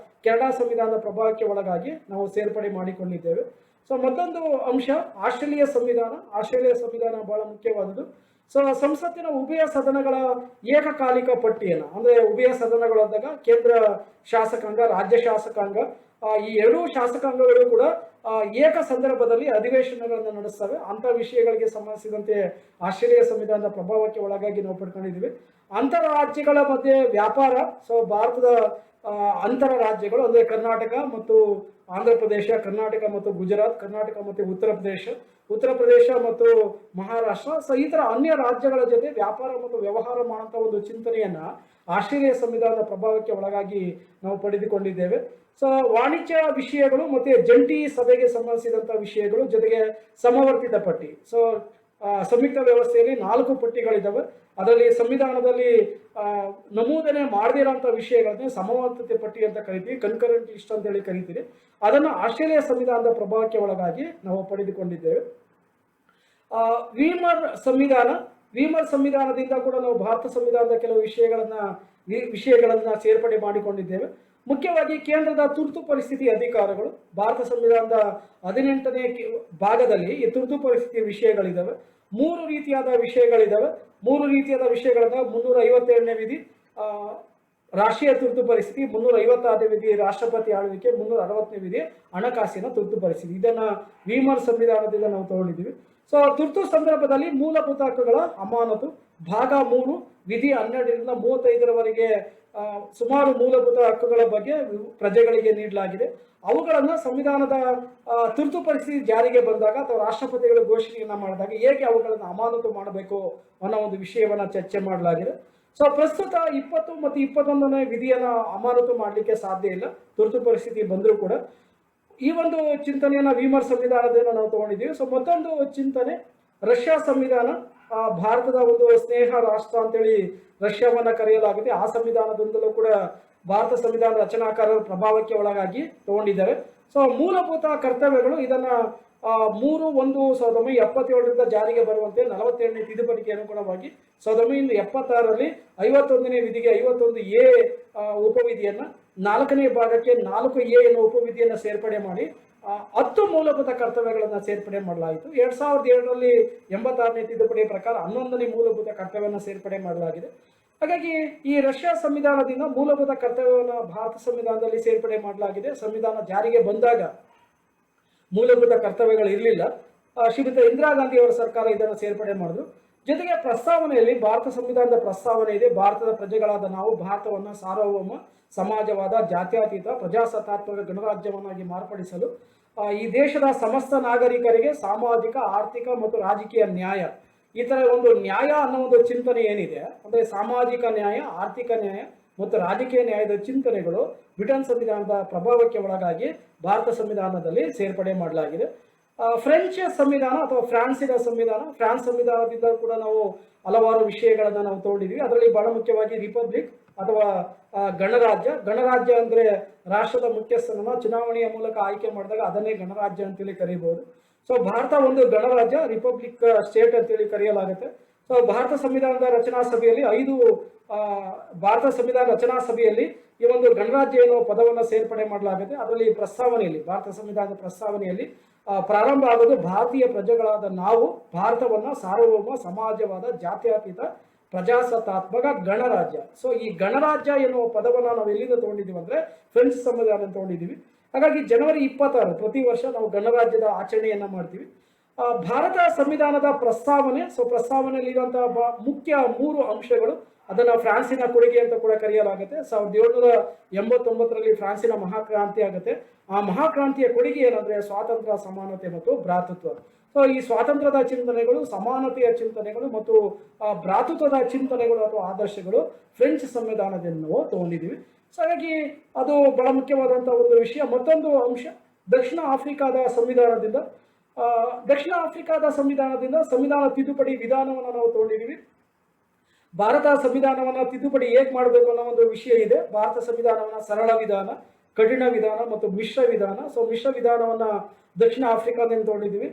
[SPEAKER 1] ಕೆನಡಾ ಸಂವಿಧಾನದ ಪ್ರಭಾವಕ್ಕೆ ಒಳಗಾಗಿ ನಾವು ಸೇರ್ಪಡೆ ಮಾಡಿಕೊಂಡಿದ್ದೇವೆ. ಸೊ ಮತ್ತೊಂದು ಅಂಶ ಆಸ್ಟ್ರೇಲಿಯಾ ಸಂವಿಧಾನ. ಆಸ್ಟ್ರೇಲಿಯಾ ಸಂವಿಧಾನ ಬಹಳ ಮುಖ್ಯವಾದದ್ದು. ಸೊ ಸಂಸತ್ತಿನ ಉಭಯ ಸದನಗಳ ಏಕಕಾಲಿಕ ಪಟ್ಟಿಯನ್ನು, ಅಂದ್ರೆ ಉಭಯ ಸದನಗಳು ಅಂದಾಗ ಕೇಂದ್ರ ಶಾಸಕಾಂಗ, ರಾಜ್ಯ ಶಾಸಕಾಂಗ, ಈ ಎರಡೂ ಶಾಸಕಾಂಗಗಳು ಕೂಡ ಏಕ ಸಂದರ್ಭದಲ್ಲಿ ಅಧಿವೇಶನಗಳನ್ನು ನಡೆಸ್ತವೆ. ಅಂತ ವಿಷಯಗಳಿಗೆ ಸಂಬಂಧಿಸಿದಂತೆ ಆಸ್ಟ್ರೇಲಿಯಾ ಸಂವಿಧಾನದ ಪ್ರಭಾವಕ್ಕೆ ಒಳಗಾಗಿ ನಾವು ಪಡ್ಕೊಂಡಿದ್ದೀವಿ. ಅಂತರ ರಾಜ್ಯಗಳ ಮಧ್ಯೆ ವ್ಯಾಪಾರ. ಸೊ ಭಾರತದ ಅಂತರ ರಾಜ್ಯಗಳು ಅಂದರೆ ಕರ್ನಾಟಕ ಮತ್ತು ಆಂಧ್ರ ಪ್ರದೇಶ, ಕರ್ನಾಟಕ ಮತ್ತು ಗುಜರಾತ್, ಕರ್ನಾಟಕ ಮತ್ತು ಉತ್ತರ ಪ್ರದೇಶ ಮತ್ತು ಮಹಾರಾಷ್ಟ್ರ. ಸೊ ಈ ತರ ಅನ್ಯ ರಾಜ್ಯಗಳ ಜೊತೆ ವ್ಯಾಪಾರ ಮತ್ತು ವ್ಯವಹಾರ ಮಾಡುವಂಥ ಒಂದು ಚಿಂತನೆಯನ್ನ ಆಸ್ಟ್ರೇಲಿಯಾ ಸಂವಿಧಾನದ ಪ್ರಭಾವಕ್ಕೆ ಒಳಗಾಗಿ ನಾವು ಪಡೆದುಕೊಂಡಿದ್ದೇವೆ. ಸೊ ವಾಣಿಜ್ಯ ವಿಷಯಗಳು ಮತ್ತೆ ಜಂಟಿ ಸಭೆಗೆ ಸಂಬಂಧಿಸಿದಂಥ ವಿಷಯಗಳು, ಜೊತೆಗೆ ಸಮವರ್ತಿತ ಪಟ್ಟಿ. ಸೊ ಸಂಯುಕ್ತ ವ್ಯವಸ್ಥೆಯಲ್ಲಿ 4 ಪಟ್ಟಿಗಳಿದ್ದಾವೆ. ಅದರಲ್ಲಿ ಸಂವಿಧಾನದಲ್ಲಿ ನಮೂದನೆ ಮಾಡದಿರೋಂಥ ವಿಷಯಗಳನ್ನೇ ಸಮವರ್ತಿತ ಪಟ್ಟಿ ಅಂತ ಕರಿತೀವಿ, ಕನ್ಕರೆಂಟ್ ಲಿಸ್ಟ್ ಅಂತ ಹೇಳಿ ಕರಿತೀವಿ. ಅದನ್ನು ಆಸ್ಟ್ರೇಲಿಯಾ ಸಂವಿಧಾನದ ಪ್ರಭಾವಕ್ಕೆ ಒಳಗಾಗಿ ನಾವು ಪಡೆದುಕೊಂಡಿದ್ದೇವೆ. ವೀಮರ್ ಸಂವಿಧಾನದಿಂದ ಕೂಡ ನಾವು ಭಾರತ ಸಂವಿಧಾನದ ಕೆಲವು ವಿಷಯಗಳನ್ನ ಸೇರ್ಪಡೆ ಮಾಡಿಕೊಂಡಿದ್ದೇವೆ. ಮುಖ್ಯವಾಗಿ ಕೇಂದ್ರದ ತುರ್ತು ಪರಿಸ್ಥಿತಿ ಅಧಿಕಾರಗಳು. ಭಾರತ ಸಂವಿಧಾನದ 18ನೇ ಭಾಗದಲ್ಲಿ ಈ ತುರ್ತು ಪರಿಸ್ಥಿತಿ ವಿಷಯಗಳಿದ್ದಾವೆ. 3 ರೀತಿಯಾದ ವಿಷಯಗಳಿದ್ದಾವೆ. 3 ರೀತಿಯಾದ ವಿಷಯಗಳನ್ನ 357ನೇ ವಿಧಿ ರಾಷ್ಟ್ರೀಯ ತುರ್ತು ಪರಿಸ್ಥಿತಿ, 356ನೇ ವಿಧಿ ರಾಷ್ಟ್ರಪತಿ ಆಳ್ವಿಕೆ, 360ನೇ ವಿಧಿ ಹಣಕಾಸಿನ ತುರ್ತು ಪರಿಸ್ಥಿತಿ. ಇದನ್ನ ವೀಮರ್ ಸಂವಿಧಾನದಿಂದ ನಾವು ತಗೊಂಡಿದ್ದೀವಿ. ಸೊ ತುರ್ತು ಸಂದರ್ಭದಲ್ಲಿ ಮೂಲಭೂತ ಹಕ್ಕುಗಳ ಅಮಾನತು, ಭಾಗ 3 ವಿಧಿ 12ರಿಂದ 35ರವರೆಗೆ ಸುಮಾರು ಮೂಲಭೂತ ಹಕ್ಕುಗಳ ಬಗ್ಗೆ ಪ್ರಜೆಗಳಿಗೆ ನೀಡಲಾಗಿದೆ. ಅವುಗಳನ್ನು ಸಂವಿಧಾನದ ತುರ್ತು ಪರಿಸ್ಥಿತಿ ಜಾರಿಗೆ ಬಂದಾಗ ಅಥವಾ ರಾಷ್ಟ್ರಪತಿಗಳು ಘೋಷಣೆಯನ್ನ ಮಾಡಿದಾಗ ಹೇಗೆ ಅವುಗಳನ್ನು ಅಮಾನತು ಮಾಡಬೇಕು ಅನ್ನೋ ಒಂದು ವಿಷಯವನ್ನ ಚರ್ಚೆ ಮಾಡಲಾಗಿದೆ. ಸೊ ಪ್ರಸ್ತುತ 20 ಮತ್ತು 21ನೇ ವಿಧಿಯನ್ನ ಅಮಾನತು ಮಾಡಲಿಕ್ಕೆ ಸಾಧ್ಯ ಇಲ್ಲ, ತುರ್ತು ಪರಿಸ್ಥಿತಿ ಬಂದರೂ ಕೂಡ. ಈ ಒಂದು ಚಿಂತನೆಯನ್ನ ವೀಮರ್ ಸಂವಿಧಾನದಿಂದ ನಾವು ತಗೊಂಡಿದ್ದೀವಿ. ಸೊ ಮತ್ತೊಂದು ಚಿಂತನೆ ರಷ್ಯಾ ಸಂವಿಧಾನ. ಭಾರತದ ಒಂದು ಸ್ನೇಹ ರಾಷ್ಟ್ರ ಅಂತೇಳಿ ರಷ್ಯಾವನ್ನ ಕರೆಯಲಾಗುತ್ತೆ. ಆ ಸಂವಿಧಾನದಿಂದಲೂ ಕೂಡ ಭಾರತ ಸಂವಿಧಾನ ರಚನಾಕಾರರ ಪ್ರಭಾವಕ್ಕೆ ಒಳಗಾಗಿ ತಗೊಂಡಿದ್ದಾರೆ. ಸೊ ಮೂಲಭೂತ ಕರ್ತವ್ಯಗಳು ಇದನ್ನ 3/1/1977ರಿಂದ ಜಾರಿಗೆ ಬರುವಂತೆ 47ನೇ ತಿದ್ದುಪಡಿಗೆ ಅನುಗುಣವಾಗಿ 1976ರಲ್ಲಿ 51ನೇ ವಿಧಿಗೆ 51A ಉಪವಿಧಿಯನ್ನ, 4ನೇ ಭಾಗಕ್ಕೆ 4A ಎನ್ನುವ ಉಪವಿಧಿಯನ್ನು ಸೇರ್ಪಡೆ ಮಾಡಿ 10 ಮೂಲಭೂತ ಕರ್ತವ್ಯಗಳನ್ನು ಸೇರ್ಪಡೆ ಮಾಡಲಾಯಿತು. 2007ರಲ್ಲಿ 86ನೇ ತಿದ್ದುಪಡಿ ಪ್ರಕಾರ 11ನೇ ಮೂಲಭೂತ ಕರ್ತವ್ಯವನ್ನು ಸೇರ್ಪಡೆ ಮಾಡಲಾಗಿದೆ. ಹಾಗಾಗಿ ಈ ರಷ್ಯಾ ಸಂವಿಧಾನದಿಂದ ಮೂಲಭೂತ ಕರ್ತವ್ಯವನ್ನು ಭಾರತ ಸಂವಿಧಾನದಲ್ಲಿ ಸೇರ್ಪಡೆ ಮಾಡಲಾಗಿದೆ. ಸಂವಿಧಾನ ಜಾರಿಗೆ ಬಂದಾಗ ಮೂಲಭೂತ ಕರ್ತವ್ಯಗಳು ಇರಲಿಲ್ಲ. ಶ್ರೀಮತಿ ಇಂದಿರಾ ಗಾಂಧಿ ಅವರ ಸರ್ಕಾರ ಇದನ್ನು ಸೇರ್ಪಡೆ ಮಾಡಿದ್ರು. ಜೊತೆಗೆ ಪ್ರಸ್ತಾವನೆಯಲ್ಲಿ ಭಾರತ ಸಂವಿಧಾನದ ಪ್ರಸ್ತಾವನೆ ಇದೆ. ಭಾರತದ ಪ್ರಜೆಗಳಾದ ನಾವು ಭಾರತವನ್ನು ಸಾರ್ವಭೌಮ ಸಮಾಜವಾದ, ಜಾತ್ಯತೀತ, ಪ್ರಜಾಸತ್ತಾತ್ಮಕ ಗಣರಾಜ್ಯವನ್ನಾಗಿ ಮಾರ್ಪಡಿಸಲು ಈ ದೇಶದ ಸಮಸ್ತ ನಾಗರಿಕರಿಗೆ ಸಾಮಾಜಿಕ, ಆರ್ಥಿಕ ಮತ್ತು ರಾಜಕೀಯ ನ್ಯಾಯ, ಈ ತರ ಒಂದು ನ್ಯಾಯ ಅನ್ನೋ ಒಂದು ಚಿಂತನೆ ಏನಿದೆ, ಅಂದ್ರೆ ಸಾಮಾಜಿಕ ನ್ಯಾಯ, ಆರ್ಥಿಕ ನ್ಯಾಯ ಮತ್ತು ರಾಜಕೀಯ ನ್ಯಾಯದ ಚಿಂತನೆಗಳು ಬ್ರಿಟನ್ ಸಂವಿಧಾನದ ಪ್ರಭಾವಕ್ಕೆ ಒಳಗಾಗಿ ಭಾರತ ಸಂವಿಧಾನದಲ್ಲಿ ಸೇರ್ಪಡೆ ಮಾಡಲಾಗಿದೆ. ಫ್ರೆಂಚ್ ಸಂವಿಧಾನ ಅಥವಾ ಫ್ರಾನ್ಸಿನ ಸಂವಿಧಾನ. ಫ್ರಾನ್ಸ್ ಸಂವಿಧಾನದಿಂದ ಕೂಡ ನಾವು ಹಲವಾರು ವಿಷಯಗಳನ್ನು ನಾವು ತಗೊಂಡಿದ್ದೀವಿ. ಅದರಲ್ಲಿ ಬಹಳ ಮುಖ್ಯವಾಗಿ ರಿಪಬ್ಲಿಕ್ ಅಥವಾ ಗಣರಾಜ್ಯ ಅಂದ್ರೆ ರಾಷ್ಟ್ರದ ಮುಖ್ಯಸ್ಥನನ್ನ ಚುನಾವಣೆಯ ಮೂಲಕ ಆಯ್ಕೆ ಮಾಡಿದಾಗ ಅದನ್ನೇ ಗಣರಾಜ್ಯ ಅಂತೇಳಿ ಕರೀಬಹುದು. ಸೊ ಭಾರತ ಒಂದು ಗಣರಾಜ್ಯ, ರಿಪಬ್ಲಿಕ್ ಸ್ಟೇಟ್ ಅಂತೇಳಿ ಕರೆಯಲಾಗುತ್ತೆ. ಸೊ ಭಾರತ ಸಂವಿಧಾನ ರಚನಾ ಸಭೆಯಲ್ಲಿ ಈ ಒಂದು ಗಣರಾಜ್ಯ ಎನ್ನುವ ಪದವನ್ನು ಸೇರ್ಪಡೆ ಮಾಡಲಾಗುತ್ತೆ. ಅದರಲ್ಲಿ ಪ್ರಸ್ತಾವನೆಯಲ್ಲಿ, ಭಾರತ ಸಂವಿಧಾನದ ಪ್ರಸ್ತಾವನೆಯಲ್ಲಿ ಪ್ರಾರಂಭ ಆಗೋದು ಭಾರತೀಯ ಪ್ರಜೆಗಳಾದ ನಾವು ಭಾರತವನ್ನ ಸಾರ್ವಭೌಮ ಸಮಾಜವಾದ, ಜಾತ್ಯತೀತ, ಪ್ರಜಾಸತ್ತಾತ್ಮಕ ಗಣರಾಜ್ಯ. ಸೊ ಈ ಗಣರಾಜ್ಯ ಎನ್ನುವ ಪದವನ್ನು ನಾವು ಎಲ್ಲಿಂದ ತಗೊಂಡಿದ್ದೀವಿ ಅಂದರೆ ಫ್ರೆಂಚ್ ಸಂವಿಧಾನ ತಗೊಂಡಿದ್ದೀವಿ. ಹಾಗಾಗಿ ಜನವರಿ 26 ಪ್ರತಿ ವರ್ಷ ನಾವು ಗಣರಾಜ್ಯದ ಆಚರಣೆಯನ್ನು ಮಾಡ್ತೀವಿ. ಭಾರತ ಸಂವಿಧಾನದ ಪ್ರಸ್ತಾವನೆ, ಸೊ ಪ್ರಸ್ತಾವನೆಯಲ್ಲಿರುವಂತಹ ಮುಖ್ಯ 3 ಅಂಶಗಳು, ಅದನ್ನು ಫ್ರಾನ್ಸಿನ ಕೊಡುಗೆ ಅಂತ ಕೂಡ ಕರೆಯಲಾಗುತ್ತೆ. 1789ರಲ್ಲಿ ಫ್ರಾನ್ಸಿನ ಮಹಾಕ್ರಾಂತಿ ಆಗುತ್ತೆ. ಆ ಮಹಾಕ್ರಾಂತಿಯ ಕೊಡುಗೆ ಏನಂದ್ರೆ ಸ್ವಾತಂತ್ರ್ಯ, ಸಮಾನತೆ ಮತ್ತು ಭ್ರಾತೃತ್ವ. ಸೊ ಈ ಸ್ವಾತಂತ್ರ್ಯದ ಚಿಂತನೆಗಳು, ಸಮಾನತೆಯ ಚಿಂತನೆಗಳು ಮತ್ತು ಭ್ರಾತೃತ್ವದ ಚಿಂತನೆಗಳು ಅಥವಾ ಆದರ್ಶಗಳು ಫ್ರೆಂಚ್ ಸಂವಿಧಾನದಿಂದ ನಾವು ತಗೊಂಡಿದ್ದೀವಿ. ಸೊ ಹಾಗಾಗಿ ಅದು ಬಹಳ ಮುಖ್ಯವಾದಂತಹ ಒಂದು ವಿಷಯ. ಮತ್ತೊಂದು ಅಂಶ, ದಕ್ಷಿಣ ಆಫ್ರಿಕಾದ ಸಂವಿಧಾನದಿಂದ ಸಂವಿಧಾನ ತಿದ್ದುಪಡಿ ವಿಧಾನವನ್ನು ನಾವು ತಗೊಂಡಿದ್ದೀವಿ. ಭಾರತ ಸಂವಿಧಾನವನ್ನು ತಿದ್ದುಪಡಿ ಹೇಗೆ ಮಾಡಬೇಕು ಅನ್ನೋ ಒಂದು ವಿಷಯ ಇದೆ. ಭಾರತ ಸಂವಿಧಾನವನ್ನು ಸರಳ ವಿಧಾನ, ಕಠಿಣ ವಿಧಾನ ಮತ್ತು ಮಿಶ್ರ ವಿಧಾನ. ಸೊ ಮಿಶ್ರ ವಿಧಾನವನ್ನು ದಕ್ಷಿಣ ಆಫ್ರಿಕಾದಿಂದ ತಗೊಂಡಿದ್ದೀವಿ.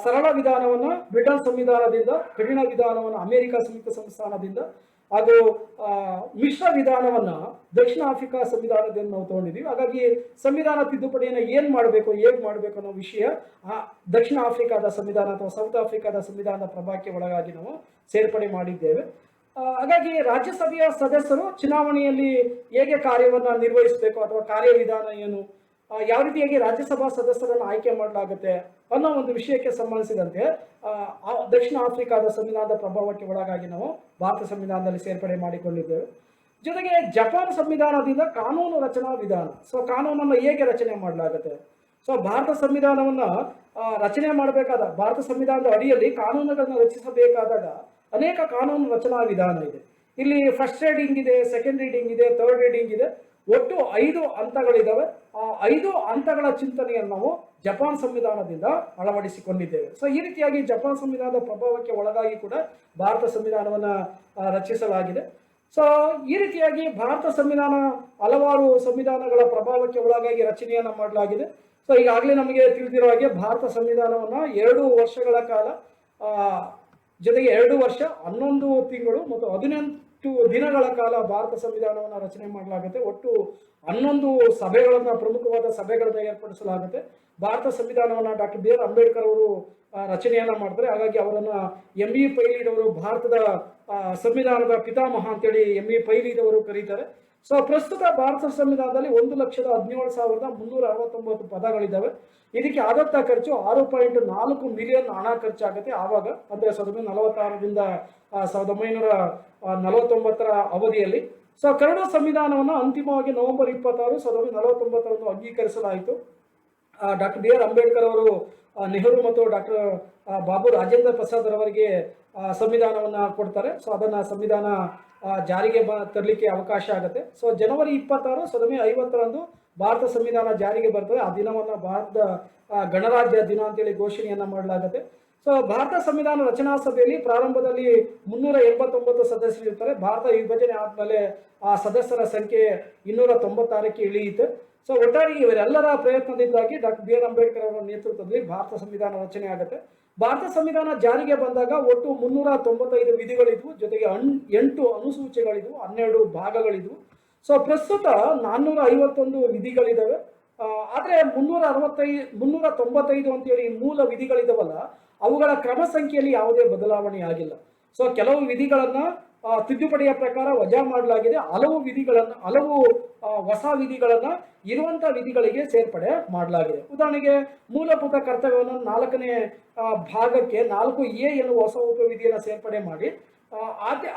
[SPEAKER 1] ಸರಳ ವಿಧಾನವನ್ನು ಬ್ರಿಟನ್ ಸಂವಿಧಾನದಿಂದ, ಕಠಿಣ ವಿಧಾನವನ್ನು ಅಮೆರಿಕ ಸಂಯುಕ್ತ ಸಂಸ್ಥಾನದಿಂದ ಹಾಗೂ ಮಿಶ್ರ ವಿಧಾನವನ್ನು ದಕ್ಷಿಣ ಆಫ್ರಿಕಾ ಸಂವಿಧಾನದಿಂದ ನಾವು ತಗೊಂಡಿದ್ದೀವಿ. ಹಾಗಾಗಿ ಸಂವಿಧಾನ ತಿದ್ದುಪಡಿಯನ್ನು ಹೇಗೆ ಮಾಡಬೇಕು ಅನ್ನೋ ವಿಷಯ ದಕ್ಷಿಣ ಆಫ್ರಿಕಾದ ಸಂವಿಧಾನ ಅಥವಾ ಸೌತ್ ಆಫ್ರಿಕಾದ ಸಂವಿಧಾನದ ಪ್ರಭಾವಕ್ಕೆ ಒಳಗಾಗಿ ನಾವು ಸೇರ್ಪಡೆ ಮಾಡಿದ್ದೇವೆ. ಹಾಗಾಗಿ ರಾಜ್ಯಸಭೆಯ ಸದಸ್ಯರು ಚುನಾವಣೆಯಲ್ಲಿ ಹೇಗೆ ಕಾರ್ಯವನ್ನು ನಿರ್ವಹಿಸಬೇಕು ಅಥವಾ ಕಾರ್ಯವಿಧಾನ ಏನು, ಯಾವ ರೀತಿಯಾಗಿ ರಾಜ್ಯಸಭಾ ಸದಸ್ಯರನ್ನು ಆಯ್ಕೆ ಮಾಡಲಾಗುತ್ತೆ ಅನ್ನೋ ಒಂದು ವಿಷಯಕ್ಕೆ ಸಂಬಂಧಿಸಿದಂತೆ ದಕ್ಷಿಣ ಆಫ್ರಿಕಾದ ಸಂವಿಧಾನದ ಪ್ರಭಾವಕ್ಕೆ ಒಳಗಾಗಿ ನಾವು ಭಾರತ ಸಂವಿಧಾನದಲ್ಲಿ ಸೇರ್ಪಡೆ ಮಾಡಿಕೊಂಡಿದ್ದೇವೆ. ಜೊತೆಗೆ ಜಪಾನ್ ಸಂವಿಧಾನದಿಂದ ಕಾನೂನು ರಚನಾ ವಿಧಾನ. ಸೊ ಕಾನೂನನ್ನು ಹೇಗೆ ರಚನೆ ಮಾಡಲಾಗುತ್ತೆ, ಸೊ ಭಾರತ ಸಂವಿಧಾನವನ್ನು ರಚನೆ ಮಾಡಬೇಕಾದ, ಭಾರತ ಸಂವಿಧಾನದ ಅಡಿಯಲ್ಲಿ ಕಾನೂನುಗಳನ್ನು ರಚಿಸಬೇಕಾದಾಗ ಅನೇಕ ಕಾನೂನು ರಚನಾ ವಿಧಾನ ಇದೆ. ಇಲ್ಲಿ ಫಸ್ಟ್ ರೀಡಿಂಗ್ ಇದೆ, ಸೆಕೆಂಡ್ ರೀಡಿಂಗ್ ಇದೆ, ಥರ್ಡ್ ರೀಡಿಂಗ್ ಇದೆ. ಒಟ್ಟು 5 ಹಂತಗಳಿದ್ದಾವೆ. ಆ 5 ಹಂತಗಳ ಚಿಂತನೆಯನ್ನು ನಾವು ಜಪಾನ್ ಸಂವಿಧಾನದಿಂದ ಅಳವಡಿಸಿಕೊಂಡಿದ್ದೇವೆ. ಸೊ ಈ ರೀತಿಯಾಗಿ ಜಪಾನ್ ಸಂವಿಧಾನದ ಪ್ರಭಾವಕ್ಕೆ ಒಳಗಾಗಿ ಕೂಡ ಭಾರತ ಸಂವಿಧಾನವನ್ನು ರಚಿಸಲಾಗಿದೆ. ಸೊ ಈ ರೀತಿಯಾಗಿ ಭಾರತ ಸಂವಿಧಾನ ಹಲವಾರು ಸಂವಿಧಾನಗಳ ಪ್ರಭಾವಕ್ಕೆ ಒಳಗಾಗಿ ರಚನೆಯನ್ನು ಮಾಡಲಾಗಿದೆ. ಸೊ ಈಗಾಗಲೇ ನಮಗೆ ತಿಳಿದಿರೋ ಹಾಗೆ ಭಾರತ ಸಂವಿಧಾನವನ್ನು 2 ವರ್ಷಗಳ ಕಾಲ, ಜೊತೆಗೆ 2 ವರ್ಷ 11 ತಿಂಗಳು ಮತ್ತು 18 ದಿನಗಳ ಕಾಲ ಭಾರತ ಸಂವಿಧಾನವನ್ನು ರಚನೆ ಮಾಡಲಾಗುತ್ತೆ. ಒಟ್ಟು 11 ಸಭೆಗಳನ್ನು, ಪ್ರಮುಖವಾದ ಸಭೆಗಳನ್ನು ಏರ್ಪಡಿಸಲಾಗುತ್ತೆ. ಭಾರತ ಸಂವಿಧಾನವನ್ನು ಡಾಕ್ಟರ್ ಬಿ ಆರ್ ಅಂಬೇಡ್ಕರ್ ಅವರು ರಚನೆಯನ್ನ ಮಾಡ್ತಾರೆ. ಹಾಗಾಗಿ ಅವರನ್ನು ME ಪೈಲಿಡ್ ಅವರು ಭಾರತದ ಸಂವಿಧಾನದ ಪಿತಾಮಹ ಅಂತೇಳಿ ME ಪೈಲಿಡ್ ಅವರು ಕರೀತಾರೆ. ಸೊ ಪ್ರಸ್ತುತ ಭಾರತ ಸಂವಿಧಾನದಲ್ಲಿ 1,17,369 ಪದಗಳಿದ್ದಾವೆ. ಇದಕ್ಕೆ ಆದಂಥ ಖರ್ಚು 6.4 ಮಿಲಿಯನ್ ಹಣ ಖರ್ಚಾಗುತ್ತೆ. ಆವಾಗ ಅಂದರೆ 1946ರಿಂದ 1949 ಅವಧಿಯಲ್ಲಿ. ಸೊ ಕರಡು ಸಂವಿಧಾನವನ್ನು ಅಂತಿಮವಾಗಿ ನವೆಂಬರ್ 26, 1949 ಅಂಗೀಕರಿಸಲಾಯಿತು. ಡಾಕ್ಟರ್ ಬಿ ಆರ್ ಅಂಬೇಡ್ಕರ್ ಅವರು ನೆಹರು ಮತ್ತು ಡಾಕ್ಟರ್ ಬಾಬು ರಾಜೇಂದ್ರ ಪ್ರಸಾದ್ ಅವರಿಗೆ ಸಂವಿಧಾನವನ್ನು ಕೊಡ್ತಾರೆ. ಸೊ ಅದನ್ನು ಸಂವಿಧಾನ ಜಾರಿಗೆ ತರಲಿಕ್ಕೆ ಅವಕಾಶ ಆಗುತ್ತೆ. ಸೊ ಜನವರಿ 26, 1950ರಂದು ಭಾರತ ಸಂವಿಧಾನ ಜಾರಿಗೆ ಬರ್ತದೆ. ಆ ದಿನವನ್ನು ಭಾರತದ ಗಣರಾಜ್ಯ ದಿನ ಅಂತೇಳಿ ಘೋಷಣೆಯನ್ನು ಮಾಡಲಾಗುತ್ತೆ. ಸೊ ಭಾರತ ಸಂವಿಧಾನ ರಚನಾ ಸಭೆಯಲ್ಲಿ ಪ್ರಾರಂಭದಲ್ಲಿ 389 ಸದಸ್ಯರು ಇರ್ತಾರೆ. ಭಾರತ ವಿಭಜನೆ ಆದಮೇಲೆ ಆ ಸದಸ್ಯರ ಸಂಖ್ಯೆ 296ಕ್ಕೆ ಇಳಿಯುತ್ತೆ. ಸೊ ಒಟ್ಟಾರೆ ಇವರೆಲ್ಲರ ಪ್ರಯತ್ನದಿಂದಾಗಿ ಡಾಕ್ಟರ್ ಬಿ ಆರ್ ಅಂಬೇಡ್ಕರ್ ಅವರ ನೇತೃತ್ವದಲ್ಲಿ ಭಾರತ ಸಂವಿಧಾನ ರಚನೆ ಆಗುತ್ತೆ. ಭಾರತ ಸಂವಿಧಾನ ಜಾರಿಗೆ ಬಂದಾಗ ಒಟ್ಟು 395 ವಿಧಿಗಳಿದ್ವು, ಜೊತೆಗೆ 8 ಅನುಸೂಚಿಗಳಿದ್ವು, 12 ಭಾಗಗಳಿದ್ವು. ಸೊ ಪ್ರಸ್ತುತ 451 ವಿಧಿಗಳಿದ್ದಾವೆ. ಆದರೆ 395 ಅಂತೇಳಿ ಮೂಲ ವಿಧಿಗಳಿದಾವಲ್ಲ, ಅವುಗಳ ಕ್ರಮ ಸಂಖ್ಯೆಯಲ್ಲಿ ಯಾವುದೇ ಬದಲಾವಣೆ ಆಗಿಲ್ಲ. ಸೊ ಕೆಲವು ವಿಧಿಗಳನ್ನು ತಿದ್ದುಪಡಿಯ ಪ್ರಕಾರ ವಜಾ ಮಾಡಲಾಗಿದೆ. ಹಲವು ಹೊಸ ವಿಧಿಗಳನ್ನು ಇರುವಂಥ ವಿಧಿಗಳಿಗೆ ಸೇರ್ಪಡೆ ಮಾಡಲಾಗಿದೆ. ಉದಾಹರಣೆಗೆ ಮೂಲಭೂತ ಕರ್ತವ್ಯವನ್ನು 4ನೇ ಭಾಗಕ್ಕೆ 4A ಎನ್ನುವ ಹೊಸ ಉಪವಿಧಿಯನ್ನು ಸೇರ್ಪಡೆ ಮಾಡಿ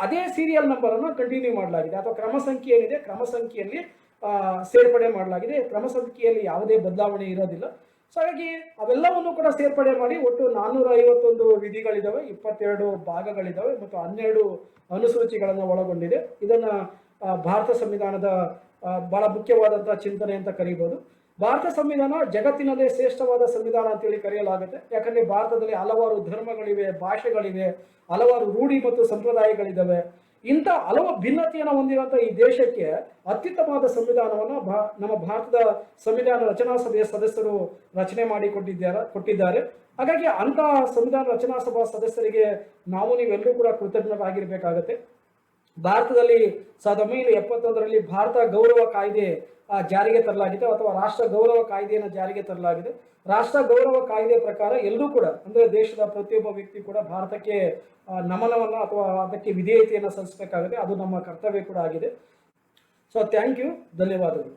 [SPEAKER 1] ಅದೇ ಸೀರಿಯಲ್ ನಂಬರನ್ನು ಕಂಟಿನ್ಯೂ ಮಾಡಲಾಗಿದೆ. ಅಥವಾ ಕ್ರಮ ಸಂಖ್ಯೆ ಏನಿದೆ, ಕ್ರಮ ಸಂಖ್ಯೆಯಲ್ಲಿ ಸೇರ್ಪಡೆ ಮಾಡಲಾಗಿದೆ. ಕ್ರಮ ಸಂಖ್ಯೆಯಲ್ಲಿ ಯಾವುದೇ ಬದಲಾವಣೆ ಇರೋದಿಲ್ಲ. ಸೊ ಹಾಗಾಗಿ ಅವೆಲ್ಲವನ್ನು ಕೂಡ ಸೇರ್ಪಡೆ ಮಾಡಿ ಒಟ್ಟು 451 ವಿಧಿಗಳಿದ್ದಾವೆ, 22 ಭಾಗಗಳಿದ್ದಾವೆ ಮತ್ತು 12 ಅನುಸೂಚಿಗಳನ್ನು ಒಳಗೊಂಡಿದೆ. ಇದನ್ನು ಭಾರತ ಸಂವಿಧಾನದ ಬಹಳ ಮುಖ್ಯವಾದಂಥ ಚಿಂತನೆ ಅಂತ ಕರೀಬೋದು. ಭಾರತ ಸಂವಿಧಾನ ಜಗತ್ತಿನಲ್ಲೇ ಶ್ರೇಷ್ಠವಾದ ಸಂವಿಧಾನ ಅಂತೇಳಿ ಕರೆಯಲಾಗುತ್ತೆ. ಯಾಕಂದರೆ ಭಾರತದಲ್ಲಿ ಹಲವಾರು ಧರ್ಮಗಳಿವೆ, ಭಾಷೆಗಳಿವೆ, ಹಲವಾರು ರೂಢಿ ಮತ್ತು ಸಂಪ್ರದಾಯಗಳಿದ್ದಾವೆ. ಇಂಥ ಹಲವು ಭಿನ್ನತೆಯನ್ನು ಹೊಂದಿರುವಂಥ ಈ ದೇಶಕ್ಕೆ ಅತ್ಯುತ್ತಮವಾದ ಸಂವಿಧಾನವನ್ನು ನಮ್ಮ ಭಾರತದ ಸಂವಿಧಾನ ರಚನಾ ಸಭೆಯ ಸದಸ್ಯರು ರಚನೆ ಕೊಟ್ಟಿದ್ದಾರೆ. ಹಾಗಾಗಿ ಅಂತಹ ಸಂವಿಧಾನ ರಚನಾ ಸಭಾ ಸದಸ್ಯರಿಗೆ ನೀವೆಲ್ಲರೂ ಕೂಡ ಕೃತಜ್ಞರಾಗಿರ್ಬೇಕಾಗತ್ತೆ. ಭಾರತದಲ್ಲಿ 1971ರಲ್ಲಿ ಭಾರತ ಗೌರವ ಕಾಯ್ದೆ ಜಾರಿಗೆ ತರಲಾಗಿದೆ, ಅಥವಾ ರಾಷ್ಟ್ರ ಗೌರವ ಕಾಯ್ದೆಯನ್ನು ಜಾರಿಗೆ ತರಲಾಗಿದೆ. ರಾಷ್ಟ್ರ ಗೌರವ ಕಾಯ್ದೆ ಪ್ರಕಾರ ಎಲ್ಲರೂ ಕೂಡ, ಅಂದರೆ ದೇಶದ ಪ್ರತಿಯೊಬ್ಬ ವ್ಯಕ್ತಿ ಕೂಡ ಭಾರತಕ್ಕೆ ನಮನವನ್ನು ಅಥವಾ ಅದಕ್ಕೆ ವಿಧೇಯತೆಯನ್ನು ಸಲ್ಲಿಸಬೇಕಾಗಿದೆ. ಅದು ನಮ್ಮ ಕರ್ತವ್ಯ ಕೂಡ ಆಗಿದೆ. ಸೊ ಥ್ಯಾಂಕ್ ಯು, ಧನ್ಯವಾದಗಳು.